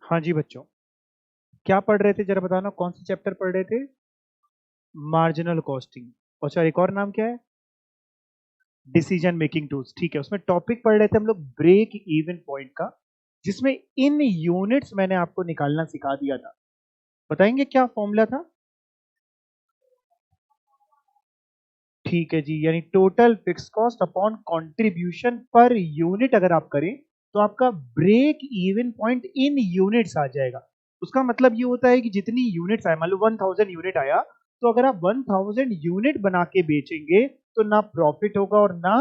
हाँ जी बच्चों, क्या पढ़ रहे थे जरा बताना, कौन सा चैप्टर पढ़ रहे थे? Marginal costing. अच्छा, एक और नाम क्या है? Decision making tools. ठीक है, उसमें टॉपिक पढ़ रहे थे हम लोग ब्रेक इवन पॉइंट का, जिसमें इन यूनिट्स मैंने आपको निकालना सिखा दिया था। बताएंगे क्या फॉर्मूला था? ठीक है जी, यानी total fix cost upon contribution per unit अगर आप करें तो आपका break even point in units आ जाएगा। उसका मतलब ये होता है कि जितनी यूनिट्स आए, मान लो 1000 यूनिट आया, तो अगर आप 1000 यूनिट बना के बेचेंगे तो ना प्रॉफिट होगा और ना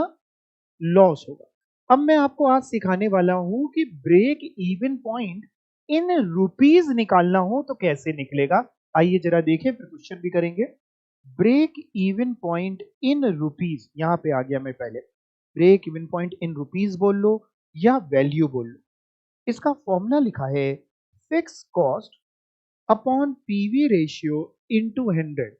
लॉस होगा। अब मैं आपको आज सिखाने वाला हूं कि break even point in rupees निकालना हो तो कैसे निकलेगा। आइए जरा देखें, फिर क्वेश्चन भी करेंगे। Break even point in rupees, यहां पे आ गया मैं पहले। Break even point in rupees बोल लो या वैल्यू बोल लो, इसका फॉर्मूला लिखा है fix cost upon PV ratio into 100।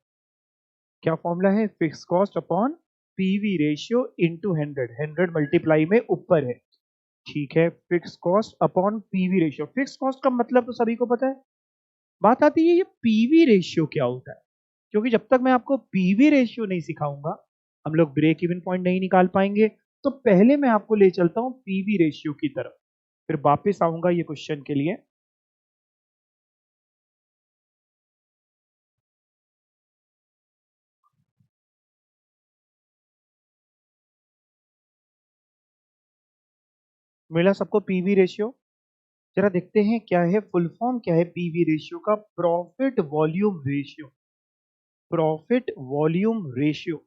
क्या फॉर्मूला है? Fix cost upon PV ratio into 100। 100 multiply में ऊपर है। ठीक है, fix cost upon PV ratio. Fix cost का मतलब तो सभी को पता है। बात आती है ये पीवी रेशियो क्या होता है, क्योंकि जब तक मैं आपको पीवी रेशियो नहीं सिखाऊंगा हम लोग ब्रेक इवन पॉइंट नहीं निकाल पाएंगे। तो पहले मैं आपको ले चलता हूं पीवी रेशियो की तरफ, फिर वापस आऊंगा ये क्वेश्चन के लिए। मिला सबको पीवी रेशियो? जरा देखते हैं क्या है, फुल फॉर्म क्या है पीवी रेशियो का। Profit volume ratio. Profit volume ratio.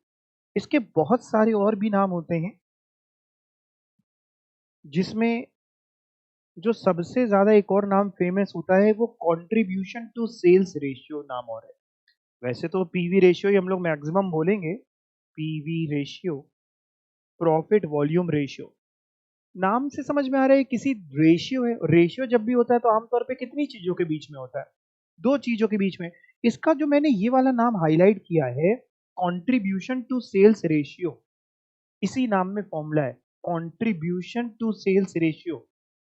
इसके बहुत सारे और भी नाम होते हैं, जिसमें जो सबसे ज्यादा एक और नाम फेमस होता है वो कंट्रीब्यूशन टू सेल्स रेशियो नाम और है। वैसे तो पीवी रेशियो ही हम लोग मैक्सिमम बोलेंगे। PV ratio, profit volume ratio. नाम से समझ में आ रहा है किसी रेशियो है। रेशियो जब भी होता है तो आमतौर पे कितनी चीजों के बीच में होता है? दो चीजों के बीच में। इसका जो मैंने ये वाला नाम हाईलाइट किया है, कंट्रीब्यूशन टू सेल्स रेशियो, इसी नाम में फॉर्मूला है। Contribution to sales ratio,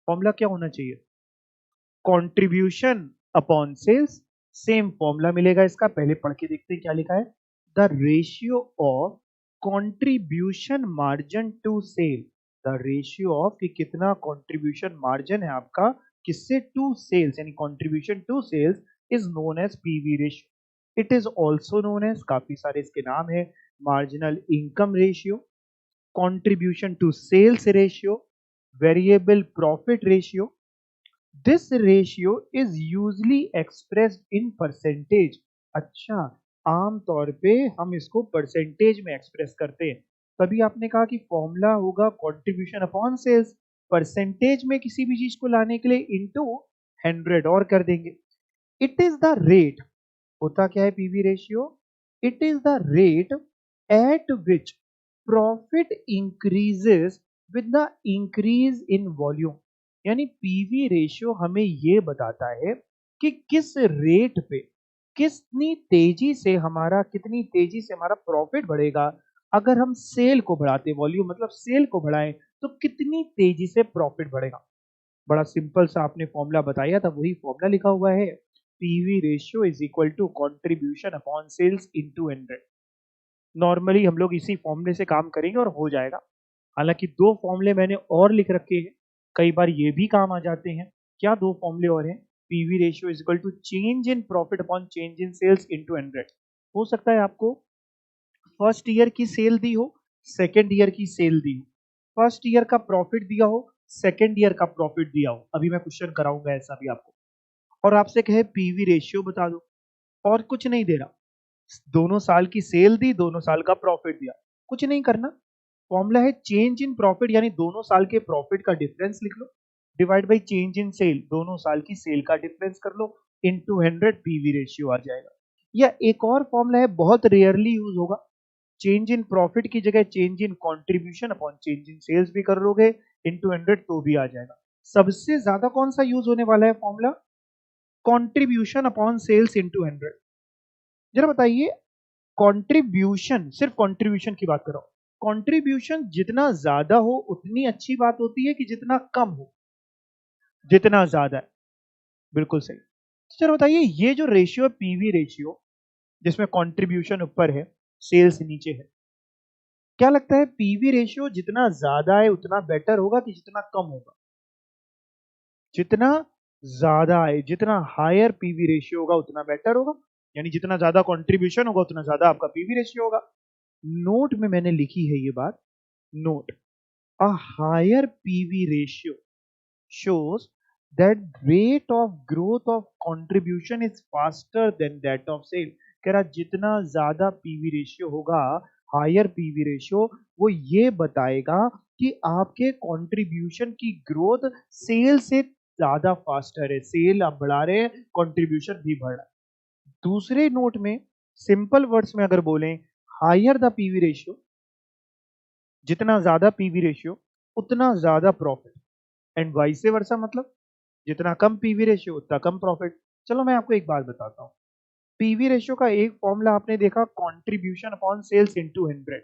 formula क्या होना चाहिए? Contribution upon sales. Same formula मिलेगा इसका, पहले पढ़ के देखते हैं क्या लिखा है। The ratio of contribution margin to sale. The ratio of कि कितना कंट्रीब्यूशन मार्जिन है आपका किससे, टू सेल्स, यानी contribution to sales is known as PV ratio. It is also known as, काफी सारे इसके नाम है, marginal income ratio, contribution to sales ratio, variable profit ratio. This ratio is usually expressed in percentage. अच्छा, आम तौर पे हम इसको परसेंटेज में एक्सप्रेस करते हैं। तभी आपने कहा कि फॉर्मूला होगा कंट्रीब्यूशन अपॉन सेल्स, परसेंटेज में किसी भी चीज को लाने के लिए इनटू 100 और कर देंगे। इट इज द रेट, होता क्या है PV ratio? It is the rate at which profit increases with the increase in volume. यानी पीवी रेशियो हमें यह बताता है कि किस रेट पे, कितनी तेजी से हमारा प्रॉफिट बढ़ेगा अगर हम सेल को बढ़ाते, वॉल्यूम मतलब सेल को बढ़ाएं, तो कितनी तेजी से प्रॉफिट बढ़ेगा। बड़ा सिंपल सा आपने फॉर्मूला बताया था, वही फॉर्मूला लिखा हुआ है। PV ratio is equal to contribution upon sales into 100। Normally हम लोग इसी फॉर्मूले से काम करेंगे और हो जाएगा। हालांकि दो फॉर्मूले मैंने और लिख रखे हैं, कई बार ये भी काम आ जाते हैं। क्या दो फॉर्मूले और हैं? PV ratio is equal to change in profit upon change in sales into 100। हो सकता है आपको फर्स्ट ईयर की सेल दी हो, सेकेंड ईयर की सेल दी हो, फर्स्ट ईयर का प्रॉफिट दिया हो, सेकेंड ईयर का प्रॉफिट दिया हो। अभी मैं क्वेश्चन कराऊंगा ऐसा भी आपको, और आपसे कहे पीवी रेशियो बता दो, और कुछ नहीं दे रहा, दोनों साल की सेल दी, दोनों साल का प्रॉफिट दिया, कुछ नहीं करना। फॉर्मूला है चेंज इन प्रॉफिट, यानी दोनों साल के प्रॉफिट का डिफरेंस लिख लो, divide by change in sale, दोनों साल की सेल का डिफरेंस कर लो, इनटू 100 पीवी रेशियो आ जाएगा। या एक और फॉर्मूला है, बहुत रेयरली यूज होगा, चेंज इन प्रॉफिट की जगह change in contribution upon change in sales भी कर लोगे इनटू 100 तो भी आ जाएगा। सबसे ज्यादा कौन सा यूज होने वाला है formula? Contribution upon sales into 100। जरा बताइए, कंट्रीब्यूशन, सिर्फ कंट्रीब्यूशन की बात कर रहा हूं, कंट्रीब्यूशन जितना ज्यादा हो उतनी अच्छी बात होती है कि जितना कम हो? जितना ज्यादा है। बिल्कुल सही। तो चलो बताइए, ये जो रेशियो है पीवी रेशियो, जिसमें कंट्रीब्यूशन ऊपर है, सेल्स नीचे है, क्या लगता है पीवी रेशियो जितना ज्यादा है उतना बेटर होगा कि जितना कम होगा? जितना ज्यादा है, जितना हायर पीवी रेशियो होगा उतना बेटर होगा, यानी जितना ज्यादा कंट्रीब्यूशन होगा उतना ज्यादा आपका पीवी रेशियो होगा। नोट में मैंने लिखी है ये बात, note, a higher PV ratio shows that rate of growth of contribution is faster than that of sale। कह रहा जितना ज्यादा पीवी रेशियो होगा, हायर पीवी रेशियो, वो ये बताएगा कि आपके कंट्रीब्यूशन की ग्रोथ सेल से ज्यादा फास्टर है, सेल आप बढ़ा रहे हैं, कंट्रीब्यूशन भी बढ़ रहा है। दूसरे नोट में सिंपल वर्ड्स में अगर बोलें, हायर द पीवी रेशियो, जितना ज्यादा पीवी रेशियो उतना ज्यादा प्रॉफिट, एंड वाइस वर्सा, मतलब जितना कम पीवी रेशियो उतना कम प्रॉफिट। चलो मैं आपको एक बात बताता हूँ, पीवी रेशियो का एक फॉर्मूला आपने देखा, कंट्रीब्यूशन अपॉन सेल्स इनटू 100।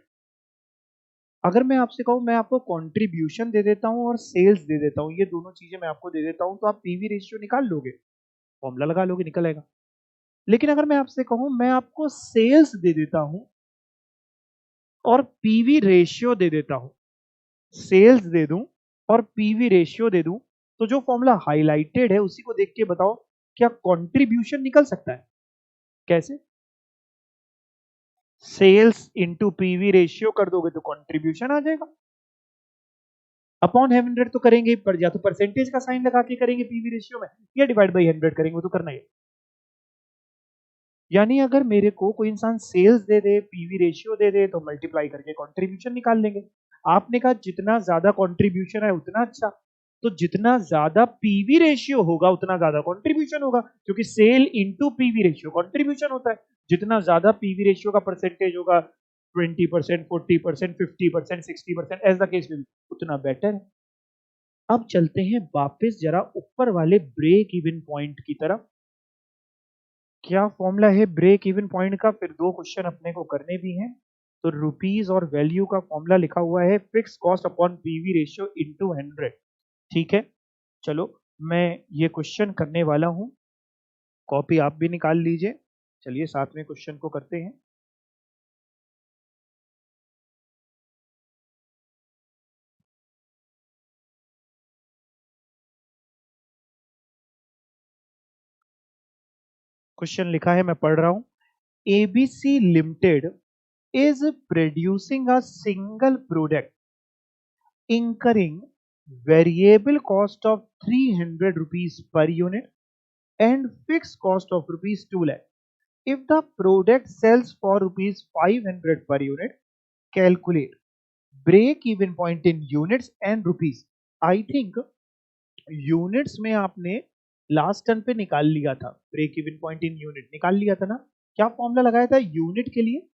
अगर मैं आपसे कहूँ, मैं आपको कंट्रीब्यूशन दे देता हूँ और सेल्स दे देता हूँ, ये दोनों चीजें मैं आपको दे देता हूँ, तो आप पीवी रेशियो निकाल लोगे, फॉर्मूला लगा लोगे, निकल आएगा। लेकिन अगर मैं आपसे कहूँ, मैं आपको सेल्स दे देता हूँ और पीवी रेशियो दे देता हूँ, सेल्स दे दूं और पीवी रेशियो दे दूं, तो जो फॉर्मूला हाईलाइटेड है उसी को देख के बताओ, क्या कंट्रीब्यूशन निकल सकता है? कैसे? सेल्स इंटू पीवी रेशियो कर दोगे तो कंट्रीब्यूशन आ जाएगा, अपॉन 100 तो करेंगे ही, पर या तो परसेंटेज का साइन लगा के करेंगे पीवी रेशियो में, या डिवाइड बाई 100 करेंगे, वो तो करना ही है। यानी अगर मेरे को कोई इंसान सेल्स दे दे, पीवी रेशियो दे दे, तो मल्टीप्लाई करके कंट्रीब्यूशन निकाल लेंगे। आपने कहा जितना ज्यादा कंट्रीब्यूशन है उतना अच्छा, तो जितना ज्यादा पीवी रेशियो होगा उतना ज्यादा कंट्रीब्यूशन होगा, क्योंकि sale into PV ratio contribution होता है। जितना ज्यादा पीवी रेशियो का परसेंटेज होगा, 20%, 40%, 50%, 60%, एज द केस में, उतना बेटर है। अब चलते हैं वापस जरा ऊपर वाले ब्रेक इवन पॉइंट की तरफ। क्या फॉर्मूला है ब्रेक इवन पॉइंट का? फिर दो क्वेश्चन अपने को करने भी हैं। तो रुपीज और वैल्यू का फॉर्मूला लिखा हुआ है, fix cost upon PV ratio into 100। ठीक है, चलो मैं ये क्वेश्चन करने वाला हूं, कॉपी आप भी निकाल लीजिए। चलिए साथ में क्वेश्चन को करते हैं। क्वेश्चन लिखा है, मैं पढ़ रहा हूं। ABC limited is producing a single product incurring variable cost of 300 rupees per unit and fixed cost of rupees 2 lakh. If the product sells for rupees 500 per unit, calculate break even point in units and rupees. I think units में आपने last turn पे निकाल लिया था, break even point in unit निकाल लिया था ना? क्या फॉर्मूला लगाया था यूनिट के लिए?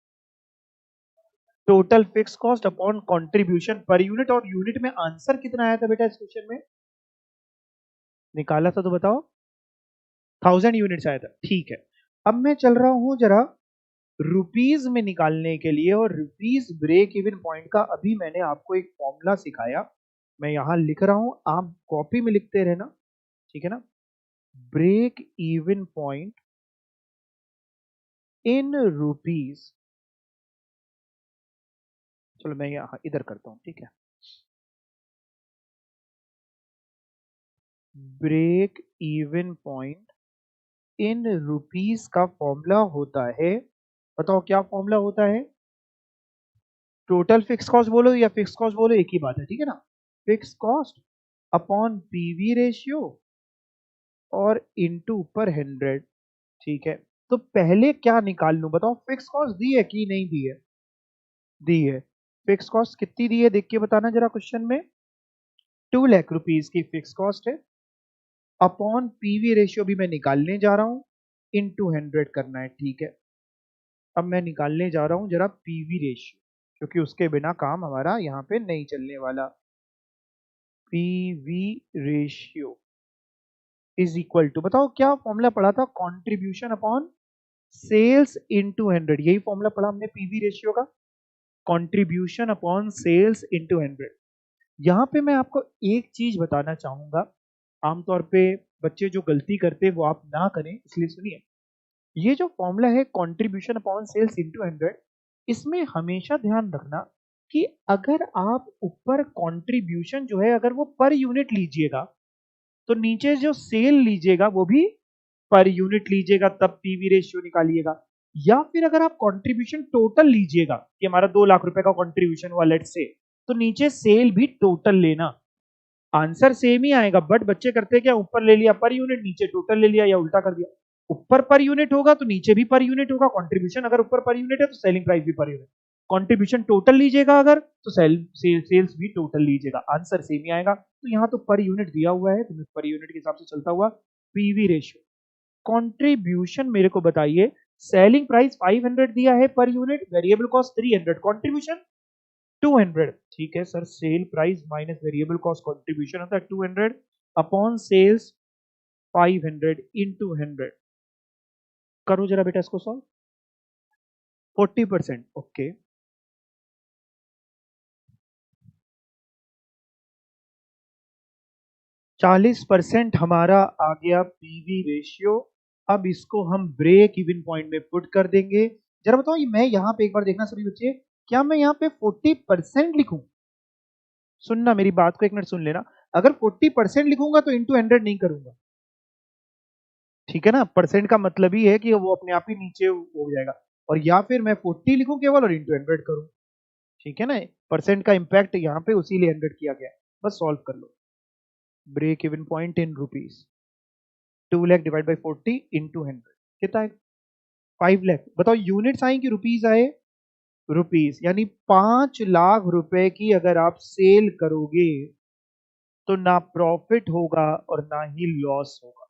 Total fix cost upon contribution per unit. और यूनिट में आंसर कितना आया था बेटा इस क्वेश्चन में? निकाला था तो बताओ। 1000 यूनिट्स आया था, ठीक है। अब मैं चल रहा हूं जरा रुपीज में निकालने के लिए, और रुपीज ब्रेक इवन पॉइंट का अभी मैंने आपको एक फॉर्मूला सिखाया, मैं यहां लिख रहा हूं, आप कॉपी में लिखते रहना, ठीक है ना? Break even point in rupees, चलो मैं यहां इधर करता हूं, ठीक है। Break even point in rupees का फॉर्मूला होता है, बताओ क्या फॉर्मूला होता है? टोटल फिक्स कॉस्ट बोलो या फिक्स कॉस्ट बोलो, एक ही बात है, ठीक है ना? Fix cost upon PV ratio और इनटू पर 100, ठीक है। तो पहले क्या निकाल लूं बताओ, फिक्स कॉस्ट दी है कि नहीं दी है? दी है। फिक्स कॉस्ट कितनी दी है देख के बताना जरा क्वेश्चन में। 2 लाख रुपीस की फिक्स कॉस्ट है, अपॉन पीवी रेशियो भी मैं निकालने जा रहा हूं, इनटू 100 करना है, ठीक है। अब मैं निकालने जा रहा हूं जरा पीवी रेशियो, क्योंकि उसके बिना काम हमारा यहाँ पे नहीं चलने वाला। PV ratio is equal to, बताओ क्या फॉर्मूला पढ़ा था? कंट्रीब्यूशन अपॉन सेल्स इनटू 100, यही फॉर्मूला पढ़ा हमने पीवी रेशियो का, कंट्रीब्यूशन अपॉन सेल्स इनटू 100। यहाँ पे मैं आपको एक चीज बताना चाहूंगा, आमतौर पे बच्चे जो गलती करते हैं वो आप ना करें, इसलिए सुनिए। ये जो फॉर्मूला है कंट्रीब्यूशन अपॉन सेल्स इनटू 100, इसमें हमेशा ध्यान रखना कि अगर आप ऊपर कंट्रीब्यूशन जो है अगर वो पर यूनिट लीजिएगा तो नीचे जो सेल लीजिएगा वो भी पर यूनिट लीजिएगा, तब पीवी रेशियो निकालिएगा। या फिर अगर आप कंट्रीब्यूशन टोटल लीजिएगा कि हमारा 2 लाख रुपए का कंट्रीब्यूशन हुआ लेट से, तो नीचे सेल भी टोटल लेना। आंसर सेम ही आएगा, बट बच्चे करते क्या, ऊपर ले लिया पर यूनिट, नीचे टोटल ले लिया, या उल्टा कर दिया। ऊपर पर यूनिट होगा तो नीचे भी पर यूनिट होगा। कंट्रीब्यूशन अगर ऊपर पर यूनिट है तो सेलिंग प्राइस भी पर यूनिट। कंट्रीब्यूशन टोटल लीजिएगा अगर, तो सेल्स भी टोटल लीजिएगा, आंसर सेम ही आएगा। तो यहाँ तो पर यूनिट दिया हुआ है तो मैं पर यूनिट के हिसाब से चलता हुआ पीवी रेशियो। कंट्रीब्यूशन मेरे को बताइए, सेलिंग प्राइस 500 दिया है per unit, variable cost 300, contribution 200। ठीक है sir, sale price minus variable cost contribution होता है 200 अपॉन सेल्स 500 इंटू 100। करो जरा बेटा इसको सॉल्व। 40%, ओके। 40% हमारा आ गया पीवी रेशियो। अब इसको हम ब्रेक इवन पॉइंट में पुट कर देंगे। जरा बताओ, मैं यहाँ पे एक बार देखना सभी बच्चे, क्या मैं यहाँ पे 40% लिखूं? सुनना, मेरी बात को एक मिनट सुन लेना। अगर 40% लिखूंगा तो इंटू 100 नहीं करूंगा, ठीक है ना। परसेंट का मतलब ही है कि वो अपने आप ही नीचे हो जाएगा। और या फिर मैं 40 लिखूं केवल और इंटू 100 करूं, ठीक है ना। परसेंट का इंपैक्ट यहाँ पे उसीलिए 100 किया गया है। बस सॉल्व कर लो। Break even point in rupees, 2 lakh divide by 40 into 100 कितना है? 5 लाख। बताओ यूनिट्स आए कि रुपीज आए? रुपीज, यानी 5 लाख रुपए की अगर आप सेल करोगे तो ना प्रॉफिट होगा और ना ही लॉस होगा।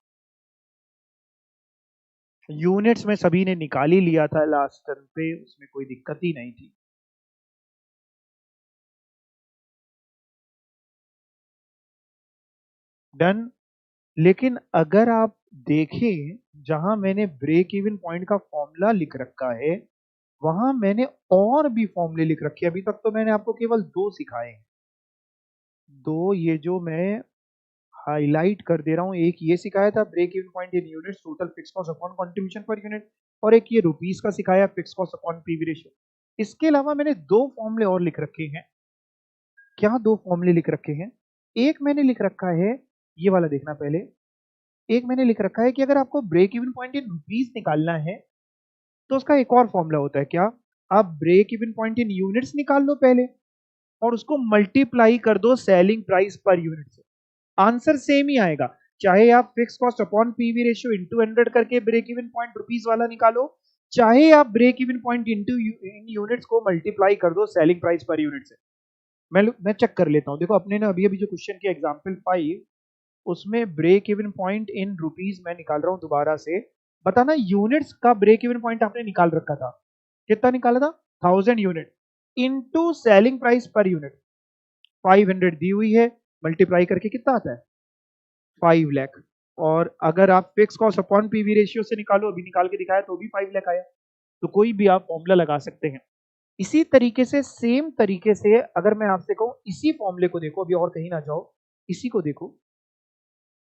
यूनिट्स में सभी ने निकाल ही लिया था लास्ट टर्म पे, उसमें कोई दिक्कत ही नहीं थी। डन। लेकिन अगर आप देखें, जहां मैंने ब्रेक इवन पॉइंट का फॉर्मूला लिख रखा है वहां मैंने और भी फॉर्मूले लिख रखे हैं। अभी तक तो मैंने आपको केवल 2 सिखाए हैं। 2 ये जो मैं हाईलाइट कर दे रहा हूं, एक ये सिखाया था break even point in units total fix cost upon contribution per unit, और एक ये रुपीस का सिखाया fix cost upon PV ratio. इसके अलावा मैंने 2 फॉर्मूले और लिख रखे हैं। क्या 2 फॉर्मूले लिख रखे हैं? एक मैंने लिख रखा है, ये वाला देखना पहले। एक मैंने लिख रखा है कि अगर आपको break even point in rupees निकालना है तो उसका एक और फॉर्मूला होता है। क्या? आप break even point in units निकाल लो पहले और उसको मल्टीप्लाई कर दो सेलिंग प्राइस पर यूनिट से, आंसर सेम ही आएगा। चाहे आप fix cost upon PV ratio into 100 करके ब्रेक इवन पॉइंट रुपीस वाला निकालो, चाहे आप ब्रेक इवन पॉइंट इंटू इन यूनिट्स को मल्टीप्लाई कर दो सेलिंग प्राइस पर यूनिट से। मैं चेक कर लेता हूं। देखो, अपने ने अभी अभी जो क्वेश्चन किया एग्जांपल 5, उसमें break even point in rupees मैं निकाल रहा हूं दोबारा से। बताना, यूनिट्स का ब्रेक इवन पॉइंट आपने निकाल रखा था, कितना निकाला था? 1000 unit into selling price per unit 500 दी हुई है, मल्टीप्लाई करके कितना आता है? 5 लाख। और अगर आप fix cost upon PV ratio से निकालो, अभी निकाल के दिखाया तो भी 5 लाख आया। तो कोई भी आप फॉर्मूला लगा सकते हैं। इसी तरीके से, सेम तरीके से अगर मैं आपसे कहूं इसी फॉर्मूले को देखो, अभी और कहीं ना जाओ, इसी को देखो।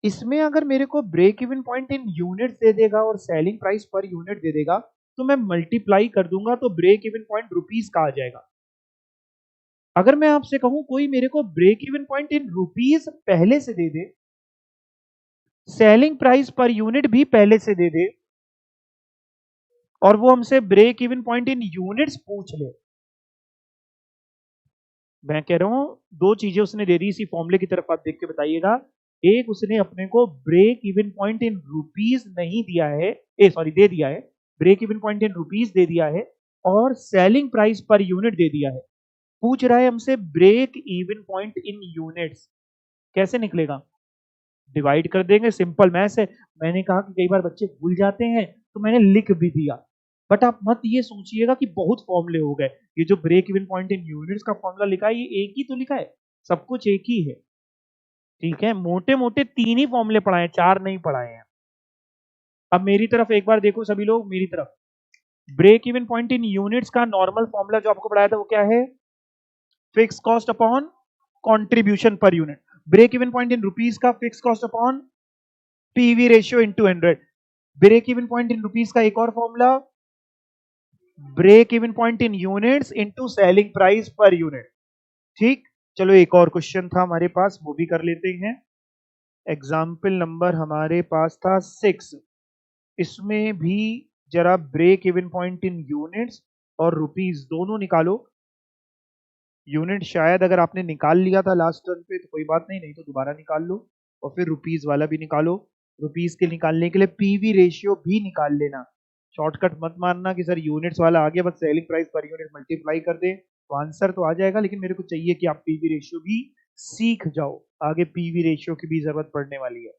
इसमें अगर मेरे को break even point in unit दे देगा और सेलिंग प्राइस पर यूनिट दे देगा, तो मैं मल्टीप्लाई कर दूंगा तो ब्रेक इवन पॉइंट रुपीस का आ जाएगा। अगर मैं आपसे कहूं कोई मेरे को break even point in rupees पहले से दे दे, सेलिंग प्राइस पर यूनिट भी पहले से दे दे, और वो हमसे break even point in units पूछ ले, मैं कह रहा हूं 2 चीजें उसने दे दी इसी फॉर्मूले की तरफ, आप देख के बताइएगा। एक, उसने अपने को break even point in rupees नहीं दिया है, सॉरी दे दिया है, break even point in rupees दे दिया है, और सेलिंग प्राइस पर यूनिट दे दिया है। पूछ रहा है हमसे break even point in units, कैसे निकलेगा? डिवाइड कर देंगे, सिंपल मैथ्स है। मैंने कहा कि कई बार बच्चे भूल जाते हैं तो मैंने लिख भी दिया, बट आप मत ये सोचिएगा कि बहुत फॉर्मूले हो गए। ये जो break even point in units का फॉर्मूला लिखा है ये एक ही तो लिखा है, सब कुछ एक ही है, ठीक है। मोटे मोटे 3 ही फॉर्मूले पढ़ाए, 4 नहीं पढ़ाए हैं। अब मेरी तरफ एक बार देखो सभी लोग, मेरी तरफ। Break even point in units का नॉर्मल फॉर्मूला जो आपको पढ़ाया था वो क्या है? Fix cost upon contribution per unit. Break even point in rupees का fix cost upon PV ratio into 100। Break even point in rupees का एक और formula, break even point in units into selling price per unit. ठीक, चलो एक और question था हमारे पास, वो भी कर लेते हैं। एग्जाम्पल नंबर हमारे पास था 6। इसमें भी जरा break even point in units और रुपीस दोनों निकालो। यूनिट शायद अगर आपने निकाल लिया था लास्ट टर्न पे तो कोई बात नहीं, नहीं तो दोबारा निकाल लो। और फिर रुपीस वाला भी निकालो। रुपीस के निकालने के लिए पीवी रेशियो भी निकाल लेना। शॉर्टकट मत मारना कि सर यूनिट्स वाला आ गया बस selling price per unit multiply कर दे तो आंसर तो आ जाएगा, लेकिन मेरे को चाहिए कि आप पीवी रेशियो भी सीख जाओ। आगे पीवी रेशियो की भी जरूरत पड़ने वाली है।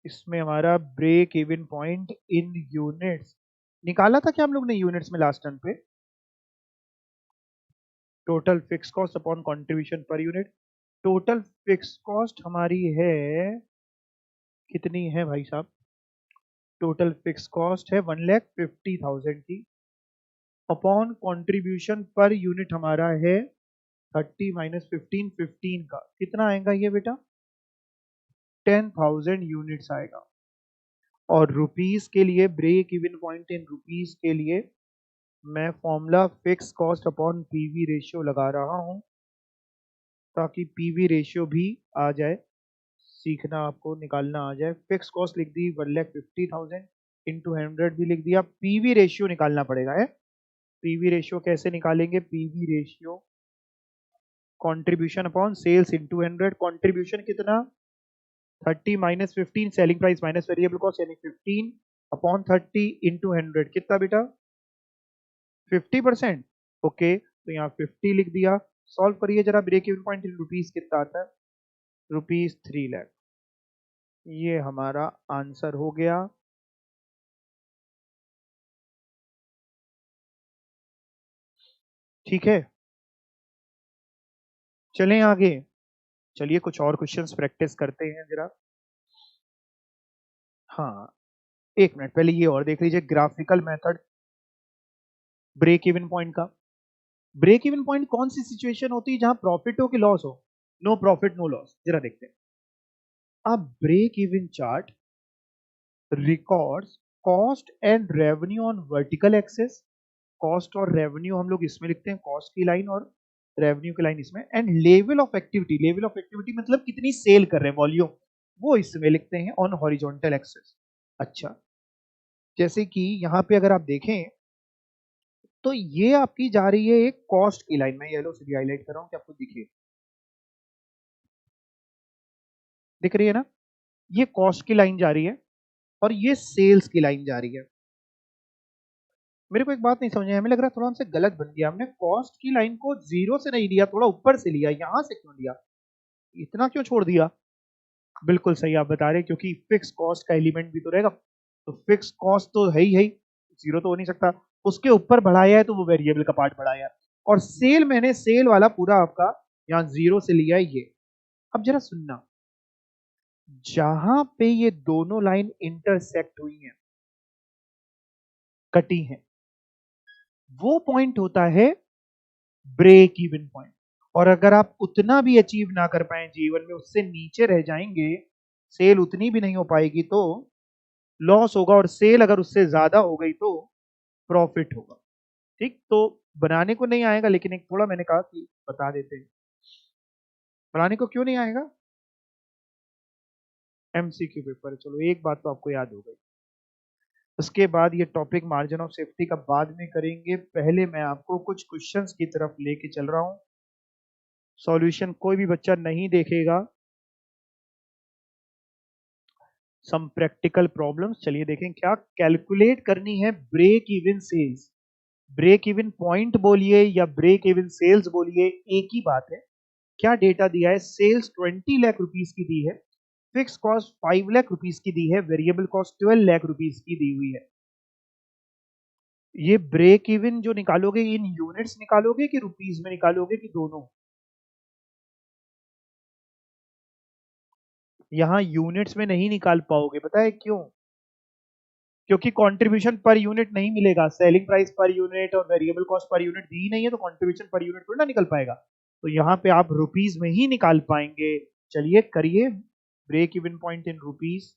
इसमें हमारा break even point in units निकाला था क्या हम लोग ने यूनिट्स में लास्ट टर्न पे? Total fix cost upon contribution per unit. Total fix cost हमारी है, कितनी है भाई साहब? टोटल फिक्स कॉस्ट है 1,50,000 की, अपॉन कंट्रीब्यूशन पर यूनिट हमारा है 30 माइनस 15, 15 का कितना आएगा ये बेटा? 10,000 यूनिट्स आएगा। और रुपीस के लिए break even point in rupees के लिए मैं formula fix cost upon PV ratio लगा रहा हूं ताकि पीवी रेशियो भी आ जाए, सीखना आपको निकालना आ जाए। फिक्स कॉस्ट लिख दी 1,50,000 इंटू 100 भी लिख दिया। पीवी रेशियो निकालना पड़ेगा है। पीवी रेशियो कैसे निकालेंगे? PV ratio contribution upon sales into 100। Contribution कितना? 30 minus 15, selling price minus variable cost यानी 15 अपॉन 30 इंटू 100 कितना बेटा? 50%। ओके, तो यहाँ 50 लिख दिया। सॉल्व करिए जरा, break even point in rupees कितना आता है? रुपीस 3 लाख। ये हमारा आंसर हो गया। ठीक है, चलें आगे। चलिए कुछ और क्वेश्चंस प्रैक्टिस करते हैं जरा। हाँ, एक मिनट पहले ये और देख लीजिए, graphical method break even point का। ब्रेक इवन पॉइंट कौन सी सिचुएशन होती है जहां प्रॉफिट हो कि लॉस हो? No profit no loss. जरा देखते हैं। अब break even chart records cost and revenue on vertical axes. Cost और रेवेन्यू हम लोग इसमें लिखते हैं, कॉस्ट की लाइन और रेवेन्यू की लाइन इसमें। And level of activity, level of activity मतलब कितनी सेल कर रहे हैं, वॉल्यूम, वो इसमें लिखते हैं ऑन हॉरिजॉन्टल एक्सेस। अच्छा, जैसे कि यहाँ पे अगर आप देखें तो ये आपकी जा रही है एक कॉस्ट की लाइन। मैं येलो से भी हाईलाइट कर रहा हूँ कि आपको दिखे, दिख रही है ना? ये कॉस्ट की लाइन जा रही है और ये सेल्स की लाइन जा रही है। मेरे को एक बात नहीं समझ में, हमें लग रहा है थोड़ा हमसे गलत बन गया। हमने कॉस्ट की लाइन को जीरो से नहीं लिया, थोड़ा ऊपर से लिया। यहां से क्यों लिया? इतना क्यों छोड़ दिया? बिल्कुल सही आप बता रहे, क्योंकि फिक्स कॉस्ट का एलिमेंट भी तो रहेगा। तो फिक्स कॉस्ट तो है ही, जीरो तो हो नहीं सकता। उसके ऊपर बढ़ाया है तो वो वेरिएबल का पार्ट बढ़ाया है। और सेल, मैंने सेल वाला पूरा आपका यहाँ जीरो से लिया है ये। अब जरा सुनना, जहां पे ये दोनों लाइन इंटरसेक्ट हुई हैं, कटी हैं, वो पॉइंट होता है ब्रेक इवन पॉइंट। और अगर आप उतना भी अचीव ना कर पाए जीवन में, उससे नीचे रह जाएंगे, सेल उतनी भी नहीं हो पाएगी तो लॉस होगा, और सेल अगर उससे ज्यादा हो गई तो प्रॉफिट होगा। ठीक, तो बनाने को नहीं आएगा, लेकिन एक थोड़ा मैंने कहा कि बता देते हैं। बनाने को क्यों नहीं आएगा? एमसीक्यू पेपर, चलो एक बात तो आपको याद हो गई। उसके बाद ये टॉपिक मार्जिन ऑफ सेफ्टी का बाद में करेंगे। पहले मैं आपको कुछ क्वेश्चंस की तरफ लेके चल रहा हूं। सॉल्यूशन कोई भी बच्चा नहीं देखेगा। सम प्रैक्टिकल प्रॉब्लम्स, चलिए देखें क्या कैलकुलेट करनी है। Break even sales, break even point बोलिए या ब्रेक इवन सेल्स बोलिए, एक ही बात है। क्या डेटा दिया है? सेल्स 20 लाख रुपीस की दी है, फिक्स कॉस्ट 5 लाख रुपीस की दी है, वेरिएबल कॉस्ट 12 लाख रुपीस की दी हुई है। ये ब्रेक इवन जो निकालोगे, इन यूनिट्स निकालोगे कि रुपीस में निकालोगे कि दोनों? यहां यूनिट्स में नहीं निकाल पाओगे, पता है क्यों? क्योंकि कंट्रीब्यूशन पर यूनिट नहीं मिलेगा, सेलिंग प्राइस पर यूनिट और वेरिएबल कॉस्ट पर यूनिट दी नहीं है, तो कंट्रीब्यूशन पर यूनिट थोड़ा ना निकल पाएगा। तो यहाँ पे आप रुपीज में ही निकाल पाएंगे। चलिए करिए, break even point in rupees,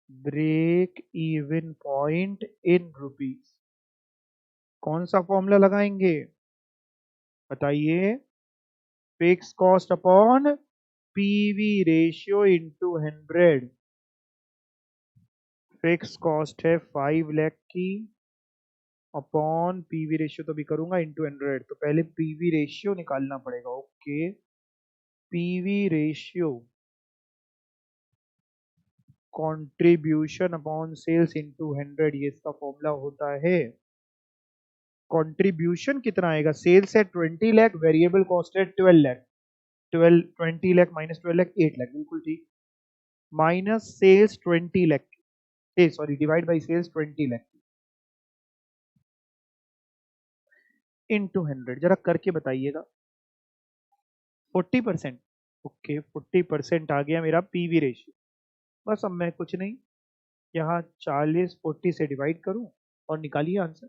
break even point in rupees. कौन सा फॉर्मूला लगाएंगे बताइए? Fix cost upon PV ratio into 100। Fix cost है 5 लाख की, अपॉन पीवी रेशियो तो भी करूंगा इंटू 100। तो पहले पीवी रेशियो निकालना पड़ेगा। Okay, PV ratio contribution upon sales into 100, ये इसका फॉर्मूला होता है। कंट्रीब्यूशन कितना आएगा? सेल्स है 20 लाख, वेरिएबल कॉस्ट है 12 लाख। 20 लाख माइनस 12 लाख 8 लाख, बिल्कुल ठीक। Minus sales 20 lakh, sorry divide by sales 20 lakh into 100। जरा करके बताइएगा। 40%। ओके, 40% आ गया मेरा पीवी रेशियो। बस अब मैं कुछ नहीं, यहाँ 40 से डिवाइड करूं और निकालिए आंसर।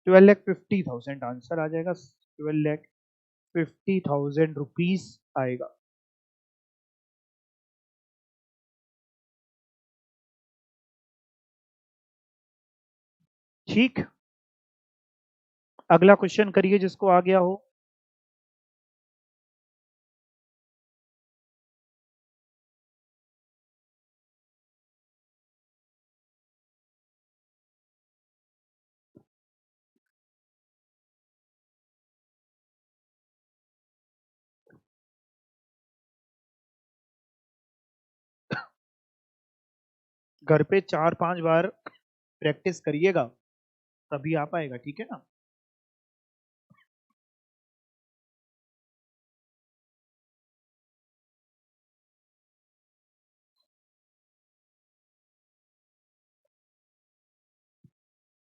12,50,000 आंसर आ जाएगा। 12,50,000 रुपीज आएगा। ठीक, अगला क्वेश्चन करिए जिसको आ गया हो। घर पे 4-5 बार प्रैक्टिस करिएगा, तभी आ पाएगा, ठीक है ना?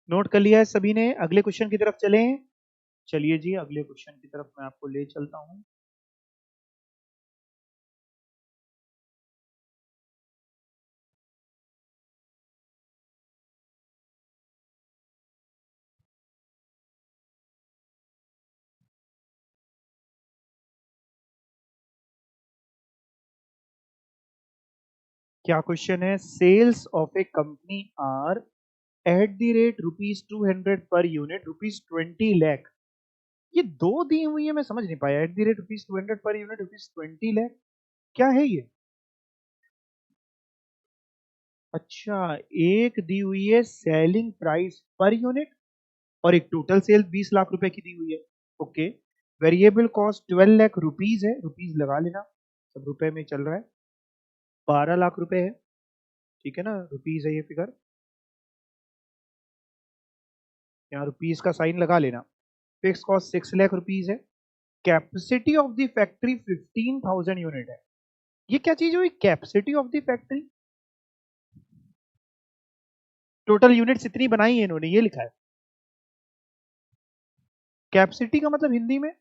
नोट कर लिया है सभी ने? अगले क्वेश्चन की तरफ चलें। चलिए जी, अगले क्वेश्चन की तरफ मैं आपको ले चलता हूं। क्या क्वेश्चन है? Sales of a company are at the rate ₹200 per unit, ₹20 lakh. ये दो दी हुई है, मैं समझ नहीं पाया। Eight the rate ₹200 per unit, ₹20 lakh, क्या है ये? अच्छा, एक दी हुई है सेलिंग प्राइस पर यूनिट और एक टोटल सेल 20 लाख रुपए की दी हुई है। Okay, variable cost 12 lakh rupees है, रुपीज लगा लेना, सब रुपए में चल रहा है। 12 लाख रुपए है, ठीक है ना? रुपीज है ये फिगर, यहाँ रुपीज का साइन लगा लेना। फिक्स कॉस्ट 6 लाख रुपीज है। Capacity of the factory 15,000 unit है। ये क्या चीज हुई? Capacity of the factory, total units इतनी बनाई है इन्होंने, ये लिखा है। कैपेसिटी का मतलब हिंदी में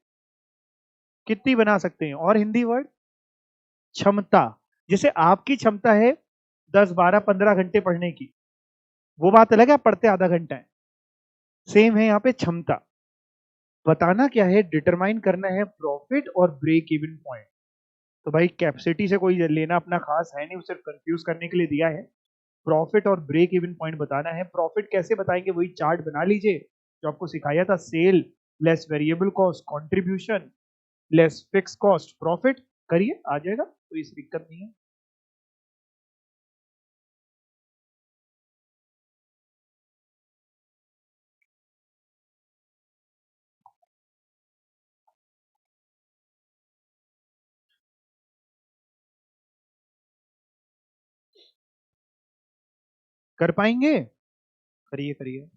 कितनी बना सकते हैं, और हिंदी वर्ड क्षमता। जैसे आपकी क्षमता है 10, 12, 15 घंटे पढ़ने की, वो बात अलग है, आप पढ़ते आधा घंटा है। सेम है यहाँ पे क्षमता। बताना क्या है? डिटरमाइन करना है प्रॉफिट और ब्रेक इवन पॉइंट। तो भाई कैपेसिटी से कोई लेना अपना खास है नहीं, उसे कंफ्यूज करने के लिए दिया है। प्रॉफिट और ब्रेक इवन पॉइंट बताना है। प्रॉफिट कैसे बताएंगे? वही चार्ट बना लीजिए जो आपको सिखाया था। Sale less variable cost contribution less fix cost profit. करिए, आ जाएगा, कोई दिक्कत नहीं है। कर पाएंगे? करिए करिए।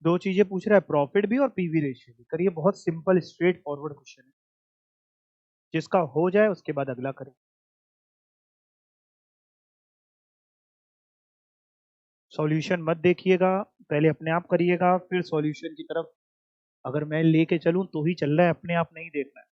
दो चीजें पूछ रहा है, प्रॉफिट भी और पीवी रेशियो भी। करिए, बहुत सिंपल स्ट्रेट फॉरवर्ड क्वेश्चन है, जिसका हो जाए उसके बाद अगला करें। सॉल्यूशन मत देखिएगा, पहले अपने आप करिएगा, फिर सॉल्यूशन की तरफ अगर मैं लेके चलूं तो ही चल रहा है, अपने आप नहीं देखना है।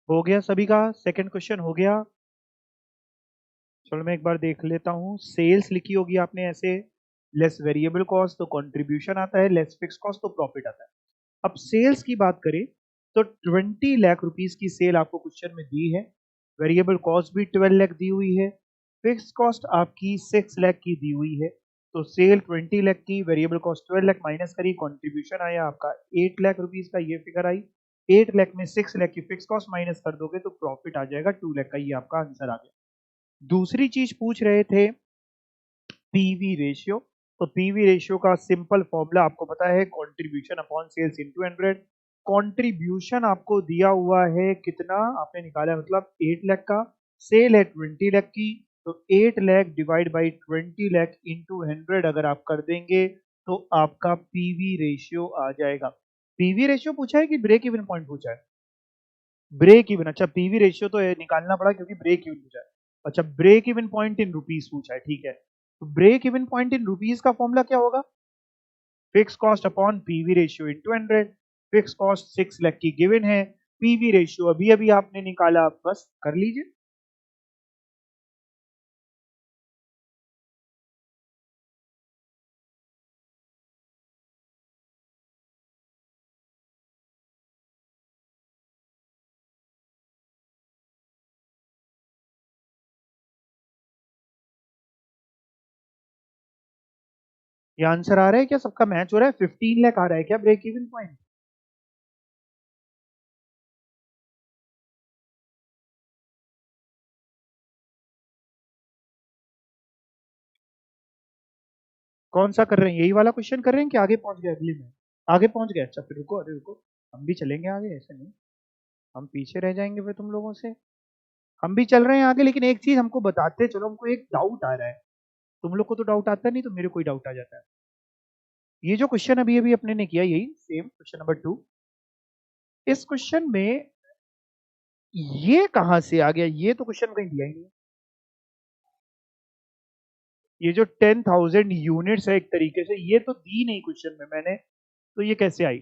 हो गया सभी का? सेकंड क्वेश्चन हो गया? चलो मैं एक बार देख लेता हूँ। सेल्स लिखी होगी आपने ऐसे, लेस वेरिएबल कॉस्ट तो कंट्रीब्यूशन आता है, लेस फिक्स कॉस्ट तो प्रॉफिट आता है। अब सेल्स की बात करें तो 20 लाख रुपीस की सेल आपको क्वेश्चन में दी है, वेरिएबल कॉस्ट भी 12 लाख दी हुई है, फिक्स कॉस्ट आपकी 6 लाख की दी हुई है। तो सेल 20 लाख की, वेरिएबल कॉस्ट 12 लाख माइनस करी, कंट्रीब्यूशन आया आपका 8 लाख रुपीस का, ये फिगर आई। 8 लाख में 6 लाख की फिक्स कॉस्ट माइनस कर दोगे तो प्रॉफिट आ जाएगा 2 लाख का, ये आपका आंसर आ गया। दूसरी चीज पूछ रहे थे पीवी रेशियो। तो पीवी रेशियो का सिंपल फॉर्मूला आपको पता है, contribution upon sales into 100। Contribution आपको दिया हुआ है कितना, आपने निकाला है मतलब 8 लाख का, सेल है 20 लाख की, तो 8 lakh divide by 20 lakh into 100 अगर आप कर देंगे तो आपका पीवी रेशियो आ जाएगा। पीवी रेशियो पूछा है कि ब्रेक इवन पॉइंट पूछा है? ब्रेक इवन, अच्छा पीवी रेशियो तो निकालना पड़ा क्योंकि ब्रेक इवन पूछा है। अच्छा break even point in rupees पूछा है, ठीक है। तो break even point in rupees का फॉर्मूला क्या होगा? Fix cost upon PV ratio into 100। Fix cost 6 lakh की गिवन है, पीवी रेशियो अभी अभी आपने निकाला, बस कर लीजिए। ये आंसर आ रहा है क्या? सबका मैच हो रहा है? 15 लाख आ रहा है क्या ब्रेक इवन पॉइंट? कौन सा कर रहे हैं? यही वाला क्वेश्चन कर रहे हैं कि आगे पहुंच गए अगले में? आगे पहुंच गए, अच्छा फिर रुको, अरे रुको, हम भी चलेंगे आगे, ऐसे नहीं हम पीछे रह जाएंगे फिर तुम लोगों से। हम भी चल रहे हैं आगे, लेकिन एक चीज हमको बताते चलो, हमको एक डाउट आ रहा है। तुम लोग को तो डाउट आता नहीं, तो मेरे को ही डाउट आ जाता है। ये जो क्वेश्चन अभी अभी अपने ने किया, यही सेम क्वेश्चन नंबर 2, इस क्वेश्चन में ये कहां से आ गया? ये तो क्वेश्चन कहीं दिया ही नहीं। ये जो 10,000 यूनिट्स है एक तरीके से, ये तो दी नहीं क्वेश्चन में मैंने, तो ये कैसे आई?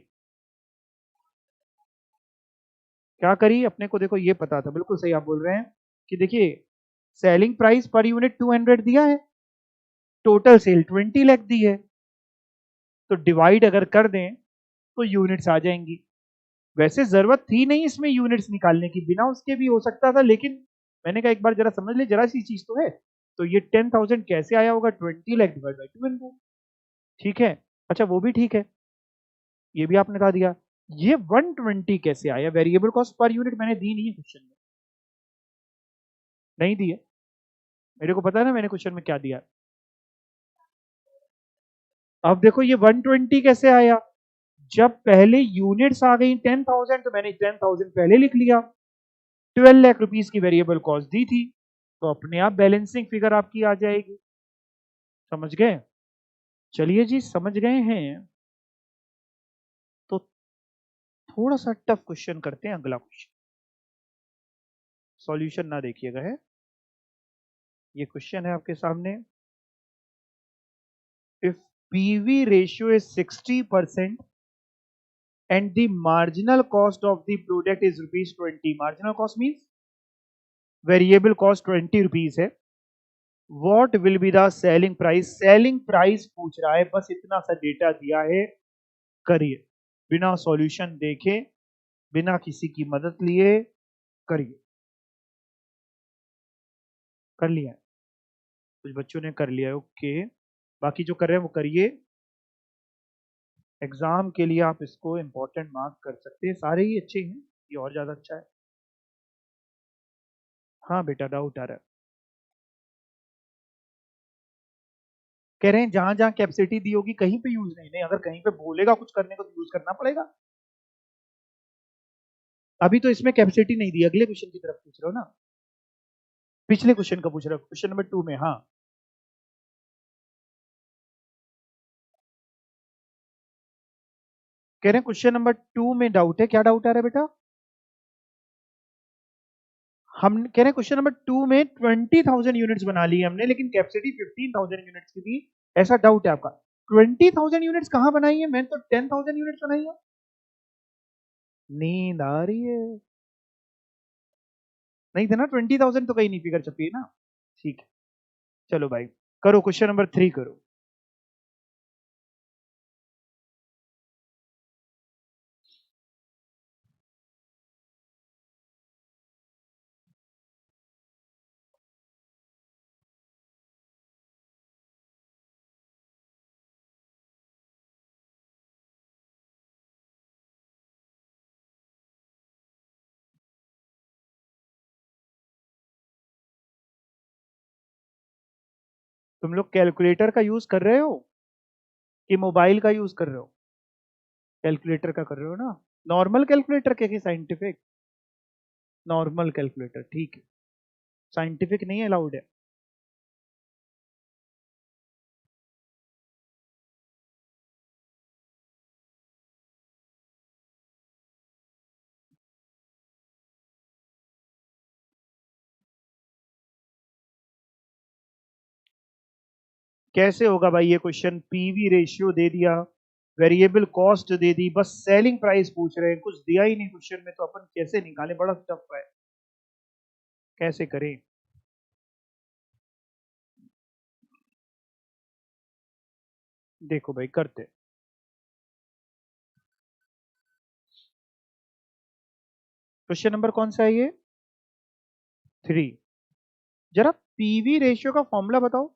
क्या करी अपने को? देखो ये पता था, बिल्कुल सही आप बोल रहे हैं कि देखिए सेलिंग प्राइस पर यूनिट 200 दिया है, टोटल सेल 20 लाख दी है, तो डिवाइड अगर कर दें तो यूनिट्स आ जाएंगी। वैसे जरूरत थी नहीं इसमें यूनिट्स निकालने की, बिना उसके भी हो सकता था, लेकिन मैंने कहा एक बार जरा समझ ले, जरा सी चीज तो है। तो ये 10,000 कैसे आया होगा? 20 लाख डिवाइड बाई 200, ठीक है। अच्छा वो भी ठीक है, ये भी आपने बता दिया। ये 120 कैसे आया? वेरिएबल कॉस्ट पर यूनिट मैंने दी नहीं है क्वेश्चन में, नहीं दी है। मेरे को पता है ना मैंने क्वेश्चन में क्या दिया। अब देखो ये 120 कैसे आया? जब पहले यूनिट्स आ गई 10,000 तो मैंने 10,000 पहले लिख लिया, 12 लाख रुपीस की वेरिएबल कॉस्ट दी थी, तो अपने आप बैलेंसिंग फिगर आपकी आ जाएगी। समझ गए? चलिए जी, समझ गए हैं तो थोड़ा सा टफ क्वेश्चन करते हैं, अगला क्वेश्चन। सॉल्यूशन ना देखिएगा, है ये क्वेश्चन है आपके सामने। If PV ratio is 60% and the marginal cost of the product is rupees 20, marginal cost means variable cost 20 rupees है, what will be the selling price पूछ रहा है, बस इतना सा डेटा दिया है, करिए बिना सॉल्यूशन देखे, बिना किसी की मदद लिए, करिए। कर लिया है? कुछ बच्चों ने कर लिया है, ओके। बाकी जो कर रहे हैं वो करिए। एग्जाम के लिए आप इसको इंपॉर्टेंट मार्क कर सकते हैं, सारे ही अच्छे हैं, ये और ज्यादा अच्छा है। हाँ बेटा, डाउट आ रहा है। कह रहे हैं जहां जहां कैपेसिटी दी होगी कहीं पे यूज नहीं, नहीं अगर कहीं पे बोलेगा कुछ करने को तो यूज करना पड़ेगा। अभी तो इसमें कैपेसिटी नहीं दी, अगले क्वेश्चन की तरफ पूछ रहे हो ना, पिछले क्वेश्चन का पूछ रहे हो, क्वेश्चन नंबर 2 में। हाँ, कह रहे हैं क्वेश्चन नंबर 2 में डाउट है, क्या डाउट आ रहा है बेटा? हम कह रहे हैं क्वेश्चन नंबर 2 में 20,000 यूनिट्स बना ली हमने, लेकिन कैपेसिटी 15,000 यूनिट्स की थी, ऐसा डाउट है आपका। 20,000 यूनिट्स कहां बनाई है? मैंने तो 10,000 यूनिट्स बनाई है। नींद आ रही है? नहीं था ना, 20,000 तो कहीं नहीं फिगर छपी है ना। ठीक है, चलो भाई, करो क्वेश्चन नंबर 3 करो। तुम लोग कैलकुलेटर का यूज कर रहे हो कि मोबाइल का यूज कर रहे हो? कैलकुलेटर का कर रहे हो ना? नॉर्मल कैलकुलेटर के कि साइंटिफिक? नॉर्मल कैलकुलेटर, ठीक है। साइंटिफिक नहीं अलाउड है। कैसे होगा भाई ये क्वेश्चन? पीवी रेशियो दे दिया, वेरिएबल कॉस्ट दे दी, बस सेलिंग प्राइस पूछ रहे हैं, कुछ दिया ही नहीं क्वेश्चन में, तो अपन कैसे निकालें? बड़ा टफ है, कैसे करें? देखो भाई, करते। क्वेश्चन नंबर कौन सा है ये? 3। जरा पीवी रेशियो का फॉर्मूला बताओ।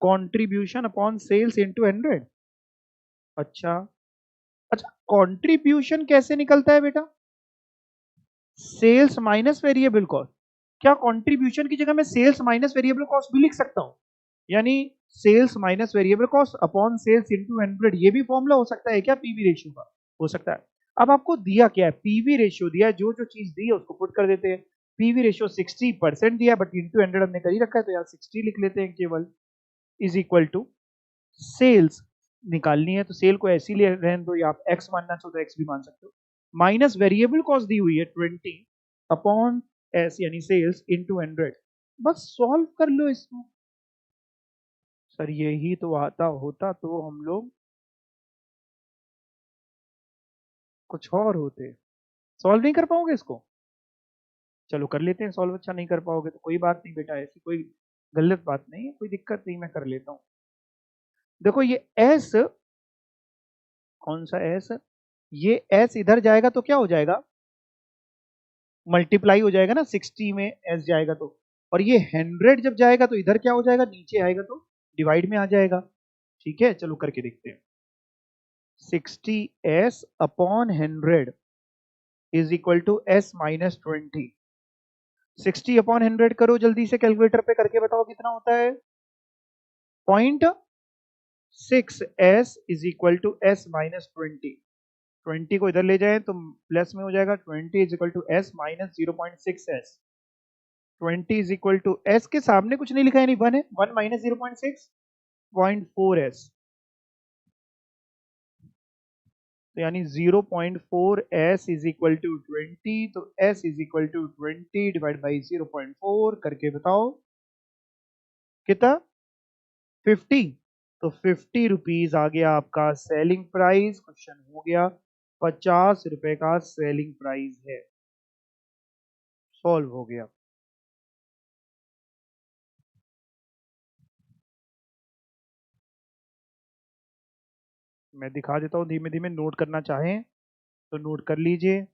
Contribution upon sales into 100। अच्छा, अच्छा, कंट्रीब्यूशन कैसे निकलता है बेटा? Sales minus variable cost. क्या कंट्रीब्यूशन की जगह मैं सेल्स माइनस वेरिएबल कॉस्ट भी लिख सकता हूं? यानी sales minus variable cost upon sales into 100, ये भी फॉर्मूला हो सकता है क्या पीवी रेशियो का? हो सकता है। अब आपको दिया क्या है? पीवी रेशियो दिया है, जो जो चीज दी है उसको पुट कर देते हैं। पीवी रेशियो 60% दिया, बट इंटू 100 हमने कर ही रखा है, तो यार 60 लिख लेते हैं केवल। इज इक्वल टू सेल्स निकालनी है तो सेल को ऐसी ले रहने दो, या आप एक्स मानना चाहो तो एक्स भी मान सकते हो, माइनस वेरिएबल कॉस्ट दी हुई है 20 अपॉन एस यानी सेल्स इनटू 100। बस सॉल्व कर लो इसको। सर यही तो आता होता तो हम लोग कुछ और होते। सॉल्व नहीं कर पाओगे इसको? चलो कर लेते हैं सॉल्व, अच्छा नहीं कर पाओगे तो कोई बात नहीं बेटा, ऐसी कोई गलत बात नहीं है, कोई दिक्कत नहीं, मैं कर लेता हूँ। देखो ये एस, कौन सा एस? ये एस इधर जाएगा तो क्या हो जाएगा? मल्टीप्लाई हो जाएगा ना, 60 में एस जाएगा तो। और ये 100 जब जाएगा तो इधर क्या हो जाएगा? नीचे आएगा तो डिवाइड में आ जाएगा। ठीक है, चलो करके देखते हैं। 60s upon 100 is equal to S minus 20। 60/100 करो जल्दी से, कैलकुलेटर पे करके बताओ कितना होता है? 0.6s is equal to S minus 20। 20 को इधर ले जाए तो प्लस में हो जाएगा, 20 is equal to S minus 0.6s। 20 is equal to S के सामने कुछ नहीं लिखा है, नहीं 1 है, 1 माइनस 0.6, 0.4s। तो यानी 0.4s इज इक्वल टू 20, तो s is equal to 20 divide by 0.4 करके बताओ कितना? 50। तो 50 रुपीज आ गया आपका सेलिंग प्राइस। क्वेश्चन हो गया, 50 रुपए का सेलिंग प्राइस है। सॉल्व हो गया। मैं दिखा देता हूँ धीमे धीमे, नोट करना चाहें तो नोट कर लीजिए।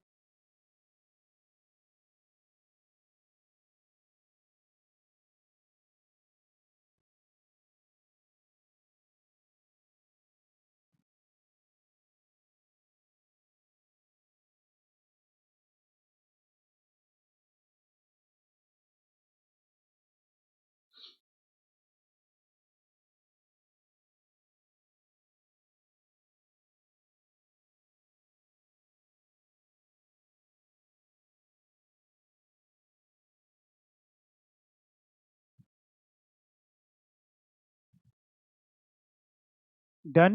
डन,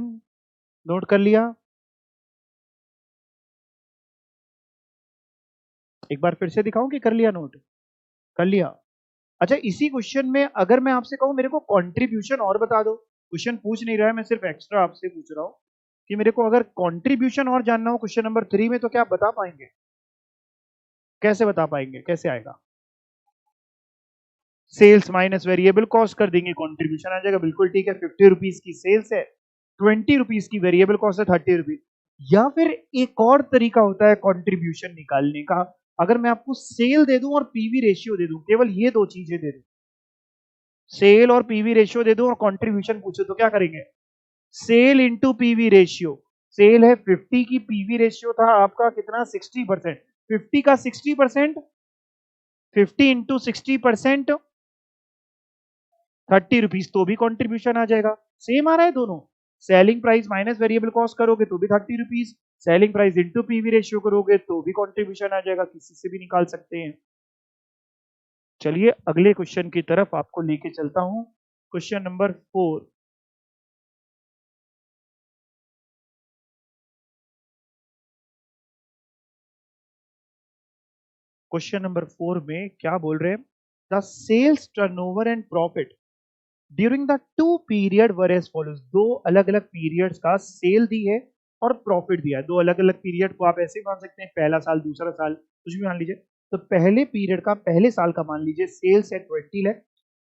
नोट कर लिया। एक बार फिर से दिखाऊं कि कर लिया नोट? कर लिया। अच्छा, इसी क्वेश्चन में अगर मैं आपसे कहूं मेरे को कंट्रीब्यूशन और बता दो, क्वेश्चन पूछ नहीं रहा है, मैं सिर्फ एक्स्ट्रा आपसे पूछ रहा हूं कि मेरे को अगर कंट्रीब्यूशन और जानना हो क्वेश्चन नंबर 3 में, तो क्या आप बता पाएंगे? कैसे बता पाएंगे, कैसे आएगा? सेल्स माइनस वेरिएबल कॉस्ट कर देंगे, कंट्रीब्यूशन आ जाएगा। बिल्कुल ठीक है, 50 रुपीज की सेल्स है, 20 रुपीज की वेरिएबल कॉस्ट है, 30 रुपीज। या फिर एक और तरीका होता है कंट्रीब्यूशन निकालने का, अगर मैं आपको सेल दे दूं और पीवी रेशियो दे दूं, केवल ये दो चीजें दे दूं, सेल और पीवी रेशियो दे दूं और कंट्रीब्यूशन पूछो, तो क्या करेंगे? Sale into PV ratio. Sale है 50 की, पीवी रेशियो था आपका कितना? 60%। 50 का 60%, 50 इंटू 60%, 30 रुपीज, तो भी कंट्रीब्यूशन आ जाएगा। सेम आ रहा है दोनों। Selling price minus variable cost करोगे तो भी 30 rupees, selling price into PV ratio करोगे तो भी कंट्रीब्यूशन आ जाएगा, किसी से भी निकाल सकते हैं। चलिए अगले क्वेश्चन की तरफ आपको लेके चलता हूं। Question number 4। क्वेश्चन नंबर 4 में क्या बोल रहे हैं? The sales turnover and profit during the two period were as follows. दो अलग अलग पीरियड्स का सेल दी है और प्रॉफिट दिया है। दो अलग अलग पीरियड को आप ऐसे मान सकते हैं, पहला साल, दूसरा साल, कुछ भी मान लीजिए। तो पहले पीरियड का, पहले साल का मान लीजिए सेल्स है 20 लाख,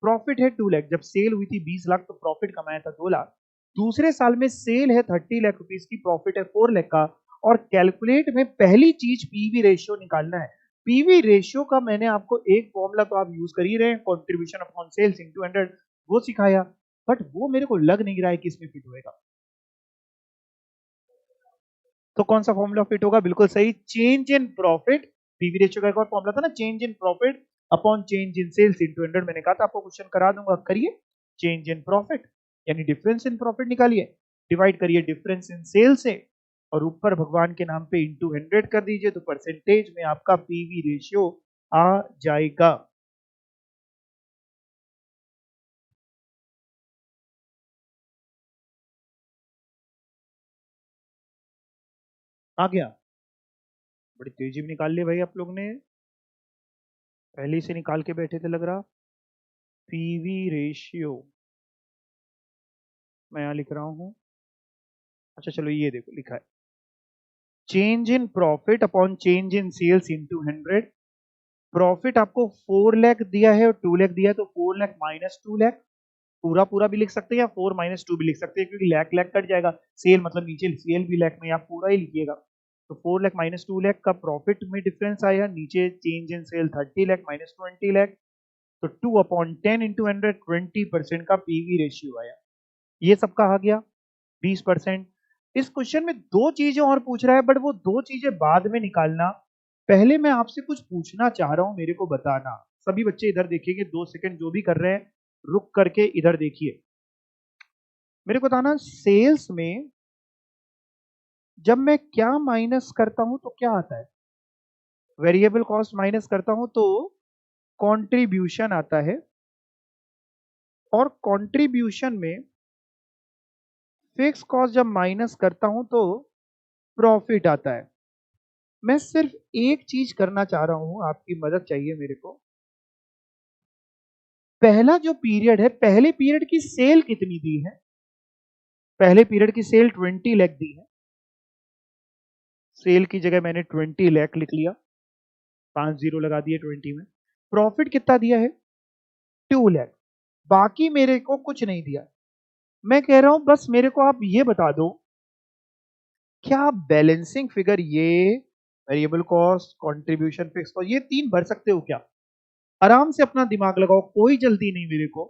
प्रॉफिट है 2 लाख। जब सेल हुई थी 20 लाख तो प्रॉफिट कमाया था 2 लाख। दूसरे साल में सेल है 30 लाख रुपीज की, प्रॉफिट है 4 लाख का। और कैलकुलेट में पहली चीज पीवी रेशियो निकालना है। पीवी रेशियो का मैंने आपको एक फॉर्मूला तो आप यूज कर ही रहे हैं, कॉन्ट्रीब्यूशन अपॉन सेल्स इंटू 100, वो सिखाया। बट वो मेरे को लग नहीं रहा है कि इसमें फिट होएगा। तो कौन सा फॉर्मूला फिट होगा? बिल्कुल सही, change in profit. PV ratio का एक और फॉर्मूला था ना, change in profit upon change in sales into 100। मैंने कहा था आपको क्वेश्चन करा दूंगा, करिए। चेंज इन प्रॉफिट यानी डिफरेंस इन प्रॉफिट निकालिए, डिवाइड करिए डिफरेंस इन सेल से, और ऊपर भगवान के नाम पे इंटू 100 कर दीजिए, तो परसेंटेज में आपका पीवी रेशियो आ जाएगा। आ गया? बड़ी तेजी में निकाल लिया भाई आप लोग ने, पहले से निकाल के बैठे थे लग रहा। पीवी रेशियो मैं यहाँ लिख रहा हूँ। अच्छा चलो ये देखो लिखा है, change in profit upon change in sales into 100। Profit आपको 4 लाख दिया है और 2 लाख दिया है, तो 4 लाख माइनस 2 लाख, पूरा पूरा भी लिख सकते हैं या 4 माइनस 2 भी लिख सकते हैं, क्योंकि लाख लाख कट जाएगा। सेल मतलब नीचे सेल भी लाख में, आप पूरा ही लिखिएगा। तो 4 लाख माइनस 2 लाख का प्रॉफिट में डिफरेंस आया, नीचे change in sale 30 lakh minus 20 lakh, तो 2/10 इंटू 100, 20% का पीवी रेशियो आया। ये सबका आ गया 20%। इस क्वेश्चन में दो चीजें और पूछ रहा है, बट वो दो चीजें बाद में निकालना। पहले मैं आपसे कुछ पूछना चाह रहा हूं, मेरे को बताना। सभी बच्चे इधर देखिएगा, 2 सेकंड जो भी कर रहे हैं रुक करके इधर देखिए। मेरे को बताना, सेल्स में जब मैं क्या माइनस करता हूं तो क्या आता है? वेरिएबल कॉस्ट माइनस करता हूं तो कंट्रीब्यूशन आता है, और कंट्रीब्यूशन में फिक्स कॉस्ट जब माइनस करता हूं तो प्रॉफिट आता है। मैं सिर्फ एक चीज करना चाह रहा हूं, आपकी मदद चाहिए मेरे को। पहला जो पीरियड है, पहले पीरियड की सेल कितनी दी है? पहले पीरियड की सेल 20 लाख दी है। सेल की जगह मैंने 20 लाख लिख लिया, 5 जीरो लगा दिए 20 में। प्रॉफिट कितना दिया है? 2 लाख। बाकी मेरे को कुछ नहीं दिया। मैं कह रहा हूं बस मेरे को आप ये बता दो क्या बैलेंसिंग फिगर ये variable cost, contribution, fix cost, ये तीन भर सकते हो क्या? आराम से अपना दिमाग लगाओ, कोई जल्दी नहीं मेरे को।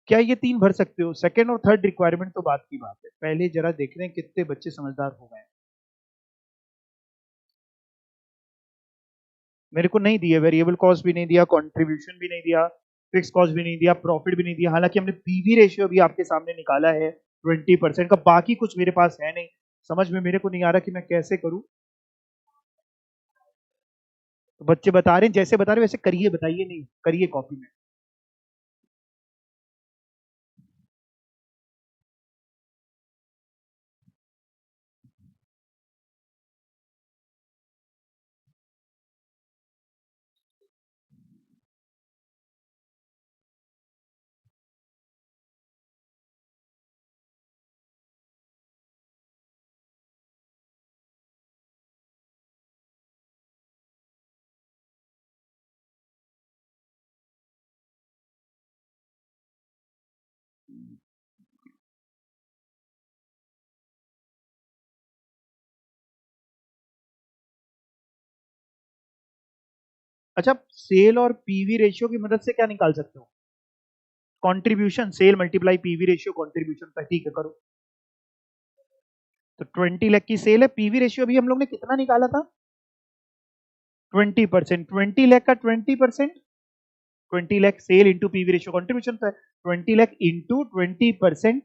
क्या ये तीन भर सकते हो? सेकंड और थर्ड रिक्वायरमेंट तो बात की बात है, पहले जरा देख रहे हैं कितने बच्चे समझदार हो गए हैं। मेरे को नहीं दिया, वेरिएबल कॉस्ट भी नहीं दिया, कंट्रीब्यूशन भी नहीं दिया, फिक्स कॉस्ट भी नहीं दिया, प्रॉफिट भी नहीं दिया। हालांकि हमने पीवी रेशियो भी आपके सामने निकाला है 20% का, बाकी कुछ मेरे पास है नहीं। समझ में मेरे को नहीं आ रहा कि मैं कैसे करूं। तो बच्चे बता रहे हैं, जैसे बता रहे हैं वैसे करिए, बताइए नहीं करिए कॉपी में। अच्छा, सेल और पीवी रेशियो की मदद से क्या निकाल सकते हो? Contribution, sale multiply PV ratio contribution का, ठीक है करो। तो 20 लाख की सेल है, पीवी रेशियो अभी हम लोग ने कितना निकाला था? 20%। 20 लाख का 20%, 20 lakh sale into PV ratio contribution था, 20 लाख इंटू 20%,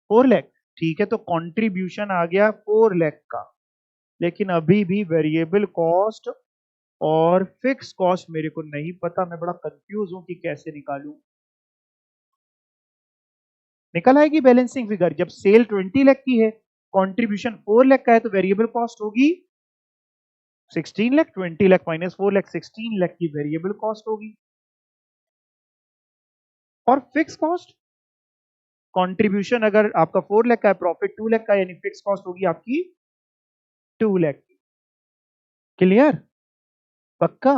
4 लाख। ठीक है, तो कंट्रीब्यूशन आ गया 4 लाख का। लेकिन अभी भी वेरिएबल कॉस्ट और फिक्स कॉस्ट मेरे को नहीं पता, मैं बड़ा कंफ्यूज हूं कि कैसे निकालूं। निकल आएगी बैलेंसिंग फिगर, जब सेल 20 लाख की है, कंट्रीब्यूशन 4 लाख का है, तो वेरिएबल कॉस्ट होगी 16 लाख। 20 लाख माइनस 4 लाख, 16 लाख की वेरिएबल कॉस्ट होगी। और फिक्स कॉस्ट, कंट्रीब्यूशन अगर आपका 4 लाख का है, प्रॉफिट 2 लाख का है, यानी फिक्स कॉस्ट होगी आपकी 2 लाख। क्लियर? पक्का?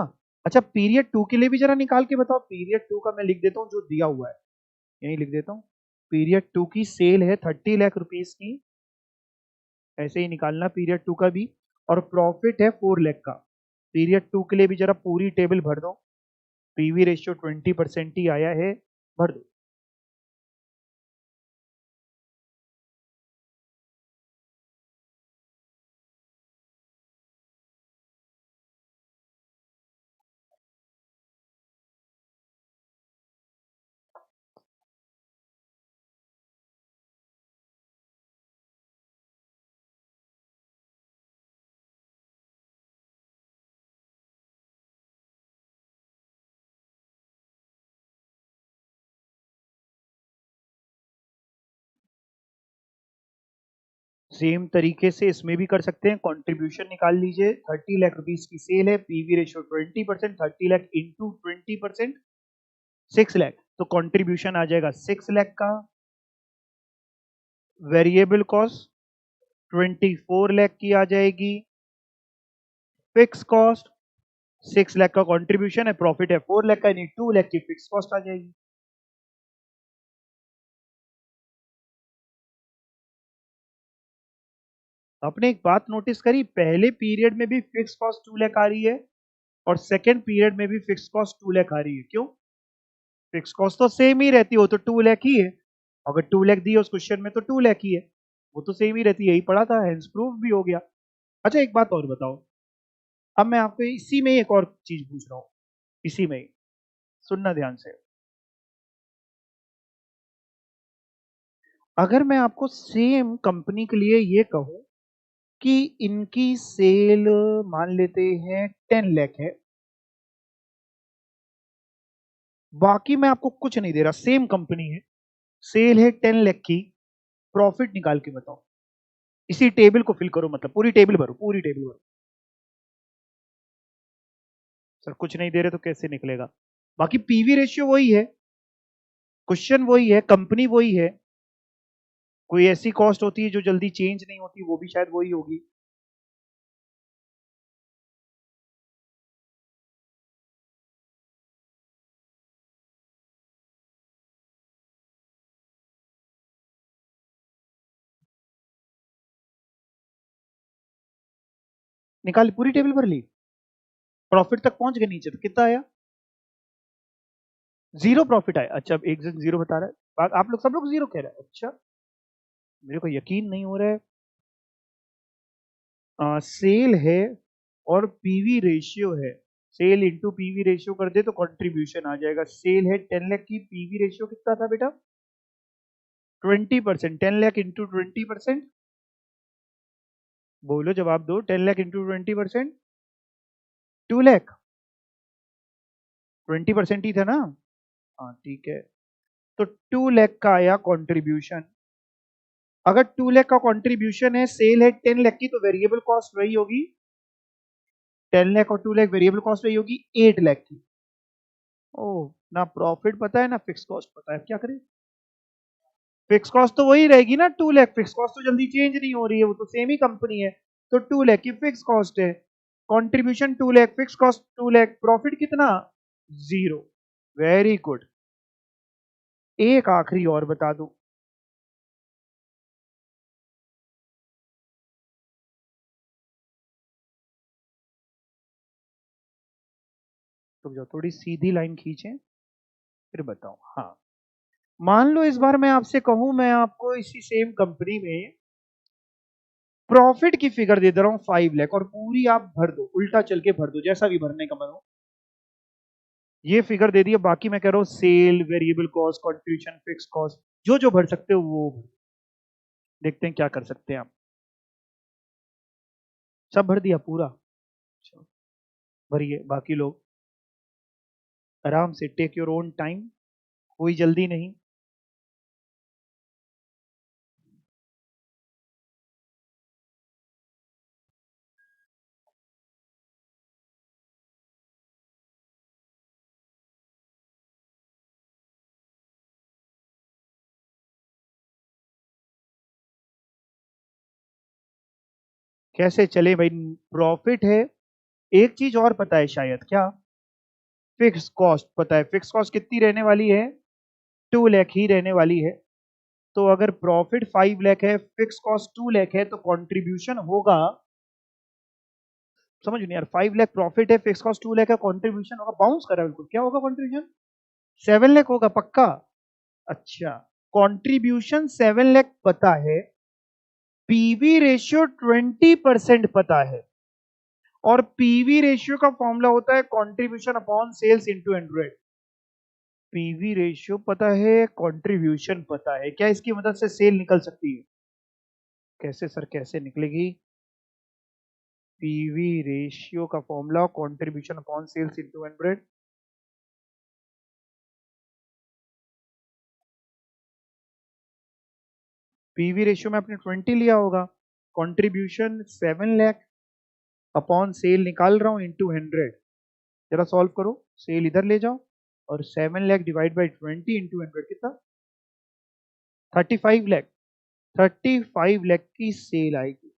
अच्छा, पीरियड टू के लिए भी जरा निकाल के बताओ। पीरियड टू का मैं लिख देता हूं जो दिया हुआ है, यही लिख देता हूं। पीरियड टू की सेल है 30 लाख रुपीज की, ऐसे ही निकालना पीरियड टू का भी। और प्रॉफिट है 4 लाख का। पीरियड टू के लिए भी जरा पूरी टेबल भर दो। पीवी रेशियो 20% ही आया है, भर दो। सेम तरीके से इसमें भी कर सकते हैं। कंट्रीब्यूशन निकाल लीजिए, 30 लाख रुपीज की सेल है, PV ratio 20%, 30 lakh into 20%, 6 lakh. तो कंट्रीब्यूशन आ जाएगा 6 लाख का। वेरिएबल कॉस्ट 24 लाख की आ जाएगी। फिक्स कॉस्ट 6 लाख का कंट्रीब्यूशन है, प्रॉफिट है 4 लाख का, यानी 2 लाख की फिक्स कॉस्ट आ जाएगी। आपने एक बात नोटिस करी, पहले पीरियड में भी फिक्स कॉस्ट 2 लाख आ रही है, और सेकेंड पीरियड में भी फिक्स कॉस्ट 2 लाख आ रही है। क्यों? फिक्स कॉस्ट तो सेम ही रहती है, वो तो 2 लाख ही है। अगर 2 लाख दी है उस क्वेश्चन में तो 2 लाख ही है, वो तो सेम ही रहती है, यही पढ़ा था, हेंस प्रूफ भी हो गया। अच्छा, एक बात और बताओ। अब मैं आपको इसी में एक और चीज पूछ रहा हूं, इसी में ही, सुनना ध्यान से। अगर मैं आपको सेम कंपनी के लिए ये कहूं कि इनकी सेल मान लेते हैं 10 लाख है, बाकी मैं आपको कुछ नहीं दे रहा, सेम कंपनी है, सेल है 10 लाख की, प्रॉफिट निकाल के बताओ। इसी टेबल को फिल करो, मतलब पूरी टेबल भरो, पूरी टेबल भरो। सर कुछ नहीं दे रहे तो कैसे निकलेगा? बाकी पीवी रेशियो वही है, क्वेश्चन वही है, कंपनी वही है। कोई ऐसी कॉस्ट होती है जो जल्दी चेंज नहीं होती, वो भी शायद वही होगी। निकाल, पूरी टेबल भर ली, प्रॉफिट तक पहुंच गए नीचे, तो कितना आया? जीरो प्रॉफिट आया। अच्छा, अब एक जन जीरो बता रहा है, आप लोग सब लोग जीरो कह रहे हैं। अच्छा, मेरे को यकीन नहीं हो रहा है। सेल है और पीवी रेशियो है, सेल इंटू पीवी रेशियो कर दे तो कंट्रीब्यूशन आ जाएगा। सेल है 10 लाख की, पीवी रेशियो कितना था बेटा? 20%। 10 लाख इंटू 20%, बोलो जवाब दो। 10 लाख इंटू 20%, 2 लाख। 20% ही था ना? हाँ ठीक है, तो 2 लाख का आया कंट्रीब्यूशन। अगर 2 लाख का कंट्रीब्यूशन है, सेल है 10 लाख की, तो वेरिएबल कॉस्ट वही होगी 10 लाख, और 2 लाख वेरिएबल कॉस्ट वही होगी 8 लाख की। ओह, ना प्रॉफिट पता है ना फिक्स कॉस्ट पता है, क्या करें? फिक्स कॉस्ट तो वही रहेगी ना 2 लाख, फिक्स कॉस्ट तो जल्दी चेंज नहीं हो रही है, वो तो सेम ही कंपनी है। तो 2 लाख की फिक्स कॉस्ट है, contribution 2 lakh, fix cost 2 lakh, profit कितना? जीरो। Very good. एक आखिरी और बता दूं, तो जो थोड़ी सीधी लाइन खींचे फिर बताऊं। हाँ, मान लो इस बार मैं आपसे कहूं, मैं आपको इसी सेम कंपनी में प्रॉफिट की फिगर दे दे रहा हूं 5 लाख, और पूरी आप भर दो, उल्टा चल के भर दो, जैसा भी भरने का मन हो। ये फिगर दे दिया, बाकी मैं कह रहा हूं sale, variable cost, contribution, fix cost, जो जो भर सकते हो वो भरो। देखते हैं क्या कर सकते हैं आप। सब भर दिया पूरा? अच्छा, भरिए बाकी लोग, आराम से, टेक योर ओन टाइम, कोई जल्दी नहीं। कैसे चले भाई? प्रॉफिट है, एक चीज और पता है शायद, क्या? फिक्स कॉस्ट पता है। फिक्स कॉस्ट कितनी रहने वाली है? 2 लाख ही रहने वाली है। तो अगर प्रॉफिट 5 लाख है, फिक्स कॉस्ट 2 लाख है, तो कंट्रीब्यूशन होगा, समझ नहीं यार, 5 लाख प्रॉफिट है, फिक्स कॉस्ट 2 लाख है, कंट्रीब्यूशन होगा, बाउंस कर रहा है बिल्कुल, क्या होगा कंट्रीब्यूशन? 7 लाख होगा पक्का? अच्छा, कंट्रीब्यूशन 7 लाख पता है, पीवी रेशियो 20% पता है, और पीवी रेशियो का फॉर्मूला होता है contribution upon sales into 100। PV ratio पता है, कंट्रीब्यूशन पता है, क्या इसकी मदद से सेल निकल सकती है? कैसे सर, कैसे निकलेगी? पीवी रेशियो का formula contribution upon sales into 100। PV ratio में आपने 20 लिया होगा, कंट्रीब्यूशन 7 लाख अपॉन सेल निकाल रहा हूं इंटू 100। जरा सॉल्व करो, सेल इधर ले जाओ, और 7 लाख डिवाइड बाई 20 इंटू 100 कितना? 35 लाख। 35 लाख की सेल आएगी।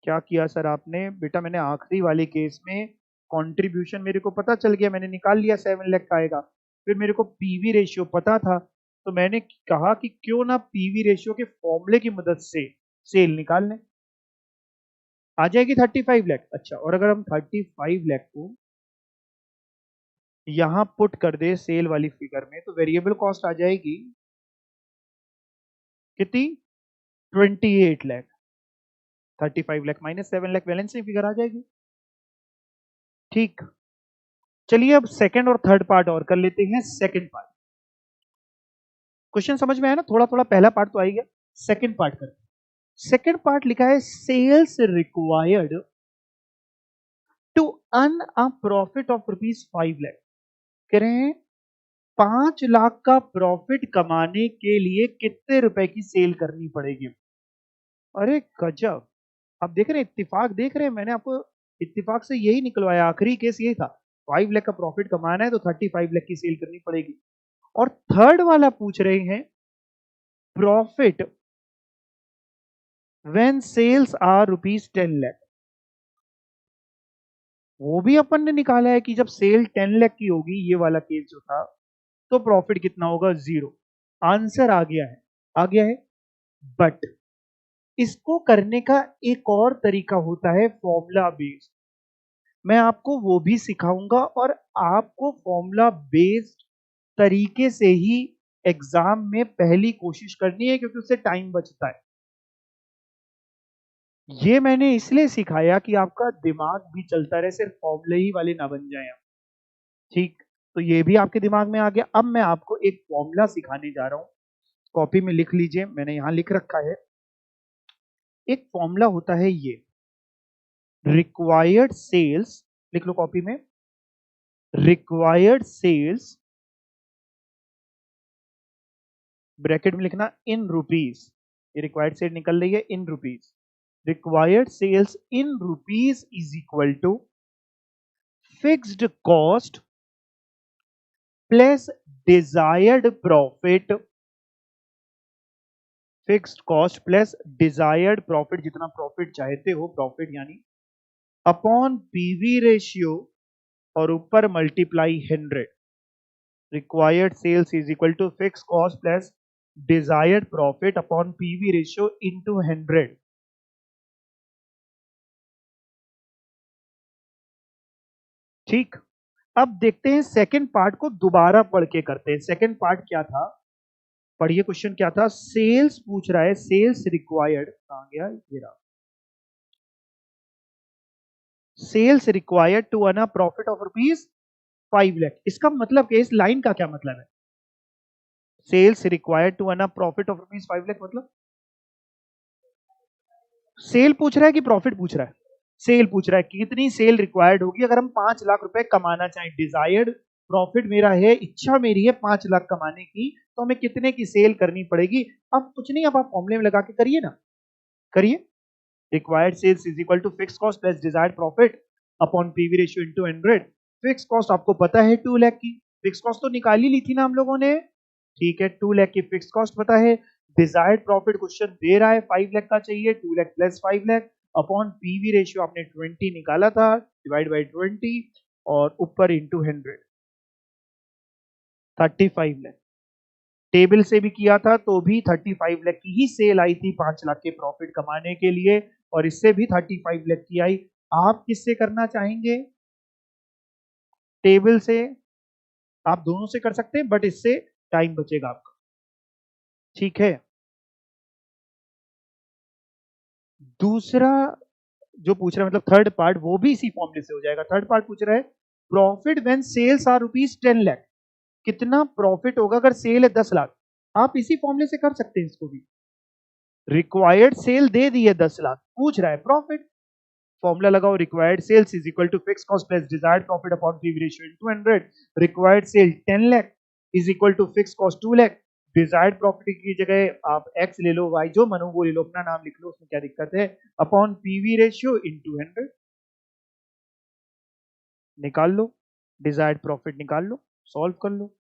क्या किया सर आपने? बेटा मैंने आखिरी वाले केस में कंट्रीब्यूशन मेरे को पता चल गया, मैंने निकाल लिया 7 लाख का आएगा, फिर मेरे को पीवी रेशियो पता था, तो मैंने कहा कि क्यों ना पीवी रेशियो के फॉर्मूले की मदद से सेल निकाल लें, आ जाएगी 35 लाख। अच्छा, और अगर हम 35 लाख को यहां पुट कर दे सेल वाली फिगर में, तो वेरिएबल कॉस्ट आ जाएगी कितनी? 28 लाख। 35 लाख माइनस 7 लाख, बैलेंस में फिगर आ जाएगी। ठीक, चलिए अब सेकंड और थर्ड पार्ट और कर लेते हैं। सेकंड पार्ट, क्वेश्चन समझ में आया ना? थोड़ा थोड़ा पहला पार्ट तो आ ही गया, सेकंड पार्ट करते हैं। सेकंड पार्ट लिखा है sales required to earn a profit of ₹5 lakh. कह रहे हैं 5 लाख का प्रॉफिट कमाने के लिए कितने रुपए की सेल करनी पड़ेगी? अरे गजब, आप देख रहे हैं इत्तेफाक, देख रहे हैं, मैंने आपको इत्तेफाक से यही निकलवाया, आखिरी केस यही था। 5 लाख का प्रॉफिट कमाना है तो 35 लाख की सेल करनी पड़ेगी। और थर्ड वाला पूछ रहे हैं profit when sales are ₹10 lakh. वो भी अपन ने निकाला है कि जब सेल 10 लाख की होगी, ये वाला केस जो था, तो प्रॉफिट कितना होगा? जीरो। आंसर आ गया है, आ गया है। बट इसको करने का एक और तरीका होता है फॉर्मूला बेस्ड। मैं आपको वो भी सिखाऊंगा और आपको फॉर्मूला बेस्ड तरीके से ही एग्जाम में पहली कोशिश करनी है, क्योंकि उससे टाइम बचता है। ये मैंने इसलिए सिखाया कि आपका दिमाग भी चलता रहे, सिर्फ फॉर्मूले ही वाले ना बन जाए आप। ठीक, तो ये भी आपके दिमाग में आ गया। अब मैं आपको एक फॉर्मूला सिखाने जा रहा हूं, कॉपी में लिख लीजिए, मैंने यहां लिख रखा है। एक फॉर्मूला होता है ये, रिक्वायर्ड सेल्स, लिख लो कॉपी में, रिक्वायर्ड सेल्स, ब्रैकेट में लिखना इन रुपीज, ये रिक्वायर्ड सेल निकल रही है in rupees. Required sales in rupees is equal to fixed cost plus desired profit, fixed cost plus desired profit, जितना प्रॉफिट चाहते हो, प्रॉफिट यानी अपॉन पीवी रेशियो और ऊपर multiply 100। Required sales is equal to fix cost plus desired profit upon PV ratio into 100। ठीक, अब देखते हैं सेकंड पार्ट को, दोबारा पढ़ के करते हैं। सेकंड पार्ट क्या था, पढ़िए क्वेश्चन क्या था। सेल्स पूछ रहा है, सेल्स रिक्वायर्ड, कहां गया ये रहा, sales required to earn a profit of rupees 5 lakh. इसका मतलब क्या, इस लाइन का क्या मतलब है, sales required to earn a profit of rupees 5 lakh, मतलब सेल पूछ रहा है कि प्रॉफिट पूछ रहा है? सेल पूछ रहा है कि कितनी सेल रिक्वायर्ड होगी अगर हम 5 लाख रुपए कमाना चाहें। डिजायर्ड प्रॉफिट मेरा है, इच्छा मेरी है 5 लाख कमाने की, तो हमें कितने की सेल करनी पड़ेगी। अब कुछ नहीं, अब आप फॉर्मूले में लगा के करिए ना, करिए। Required sales is equal to fix cost plus desired profit upon PV ratio into 100। Fix cost आपको पता है 2 लाख की, फिक्स कॉस्ट तो निकाल ही ली थी ना हम लोगों ने। ठीक है, 2 लाख की फिक्स कॉस्ट पता है। डिजायर्ड प्रॉफिट क्वेश्चन दे रहा है 5 लाख का चाहिए, 2 lakh plus 5 lakh upon PV ratio आपने 20 निकाला था, डिवाइड बाई 20 और ऊपर इंटू 100, 35 लाख। टेबल से भी किया था तो भी 35 लाख की ही सेल आई थी 5 लाख के प्रॉफिट कमाने के लिए, और इससे भी 35 लाख की आई। आप किससे करना चाहेंगे, टेबल से? आप दोनों से कर सकते हैं, बट इससे टाइम बचेगा आपका। ठीक है, दूसरा जो पूछ रहा है, मतलब थर्ड पार्ट, वो भी इसी फॉर्मूले से हो जाएगा। थर्ड पार्ट पूछ रहा है profit when sales are rupees 10 lakh, कितना प्रॉफिट होगा अगर सेल है 10 लाख। आप इसी फॉर्मूले से कर सकते हैं इसको भी। रिक्वायर्ड सेल दे दी है 10 लाख, पूछ रहा है प्रॉफिट, फॉर्मूला लगाओ, required sales is equal to fix cost plus desired profit upon PV ratio into 100। Required sale 10 lakh is equal to fix cost 2 lakh, desired profit की जगह आप एक्स ले लो, वाई जो मनो वो ले लो, अपना नाम लिख लो, उसमें क्या दिक्कत है, अपॉन पीवी रेशियो इनटू 100। निकाल लो, डिजायर्ड प्रॉफिट निकाल लो, सॉल्व कर लो।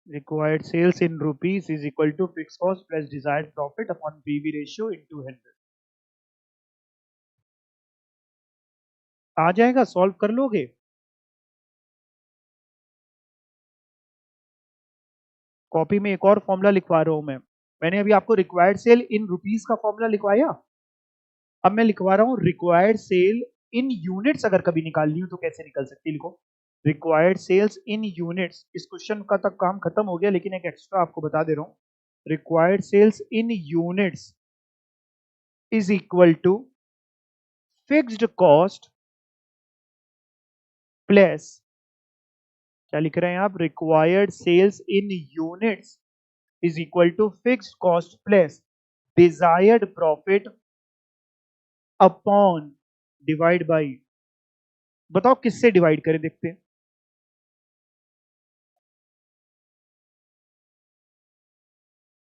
Required sales in rupees is equal to fix cost plus desired profit upon PV ratio into 100। आ जाएगा, सॉल्व कर लोगे? कॉपी में एक और फॉर्मूला लिखवा रहा हूं मैं। मैंने अभी आपको रिक्वायर्ड सेल इन रुपीस का फॉर्मूला लिखवाया, अब मैं लिखवा रहा हूं रिक्वायर्ड सेल इन यूनिट्स, अगर कभी निकालनी हो तो कैसे निकल सकती है, लिखो रिक्वायर्ड सेल्स इन यूनिट्स। इस क्वेश्चन का तक काम खत्म हो गया, लेकिन एक एक्स्ट्रा आपको बता दे रहा हूं। Required sales in units is equal to fixed cost plus, क्या लिख रहे हैं आप, required sales in units is equal to fixed cost plus desired profit upon, divide by, बताओ किससे डिवाइड करें, देखते हैं।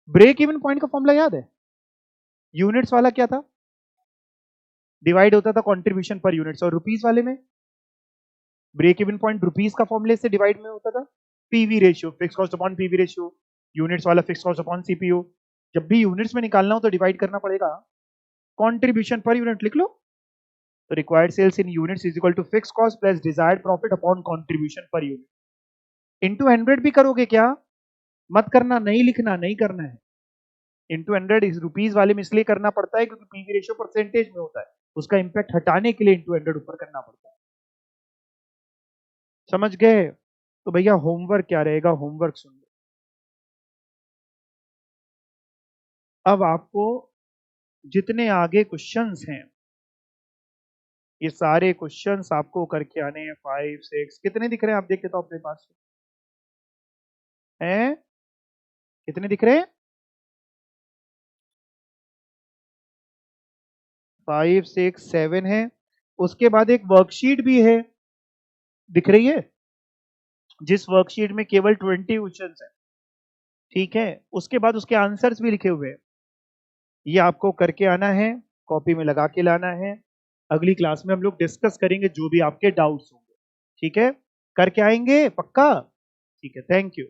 ब्रेक इवन पॉइंट का फॉर्मूला याद है, यूनिट्स वाला क्या था, डिवाइड होता था कंट्रीब्यूशन पर यूनिट्स, और रुपीस वाले में ब्रेक इवन पॉइंट रुपीस का फॉर्मूले से डिवाइड में होता था PV ratio, fix cost upon PV ratio, units वाला फिक्स कॉस्ट अपॉन सीपीयू। जब भी यूनिट्स में निकालना हो तो डिवाइड करना पड़ेगा कंट्रीब्यूशन पर यूनिट, लिख लो। तो required sales in units is equal to fix cost plus desired profit upon contribution per unit. Into 100 भी करोगे क्या? मत करना, नहीं लिखना, नहीं करना है। इनटू 100 इस रुपीज वाले में इसलिए करना पड़ता है क्योंकि पीवी रेशियो परसेंटेज में होता है, उसका इंपैक्ट हटाने के लिए इनटू 100 ऊपर करना पड़ता है। समझ गए? तो भैया होमवर्क क्या रहेगा, होमवर्क सुन लो। अब आपको जितने आगे क्वेश्चंस हैं, ये सारे क्वेश्चंस आपको करके आने हैं। 5 6 कितने दिख रहे हैं आप देख के तो अपने पास हैं? कितने दिख रहे हैं? 5 6 7 है। उसके बाद एक वर्कशीट भी है, दिख रही है, जिस वर्कशीट में केवल 20 क्वेश्चंस है। ठीक है, उसके बाद उसके आंसर्स भी लिखे हुए हैं। ये आपको करके आना है, कॉपी में लगा के लाना है। अगली क्लास में हम लोग डिस्कस करेंगे जो भी आपके डाउट्स होंगे। ठीक है, करके आएंगे पक्का? ठीक है, थैंक यू।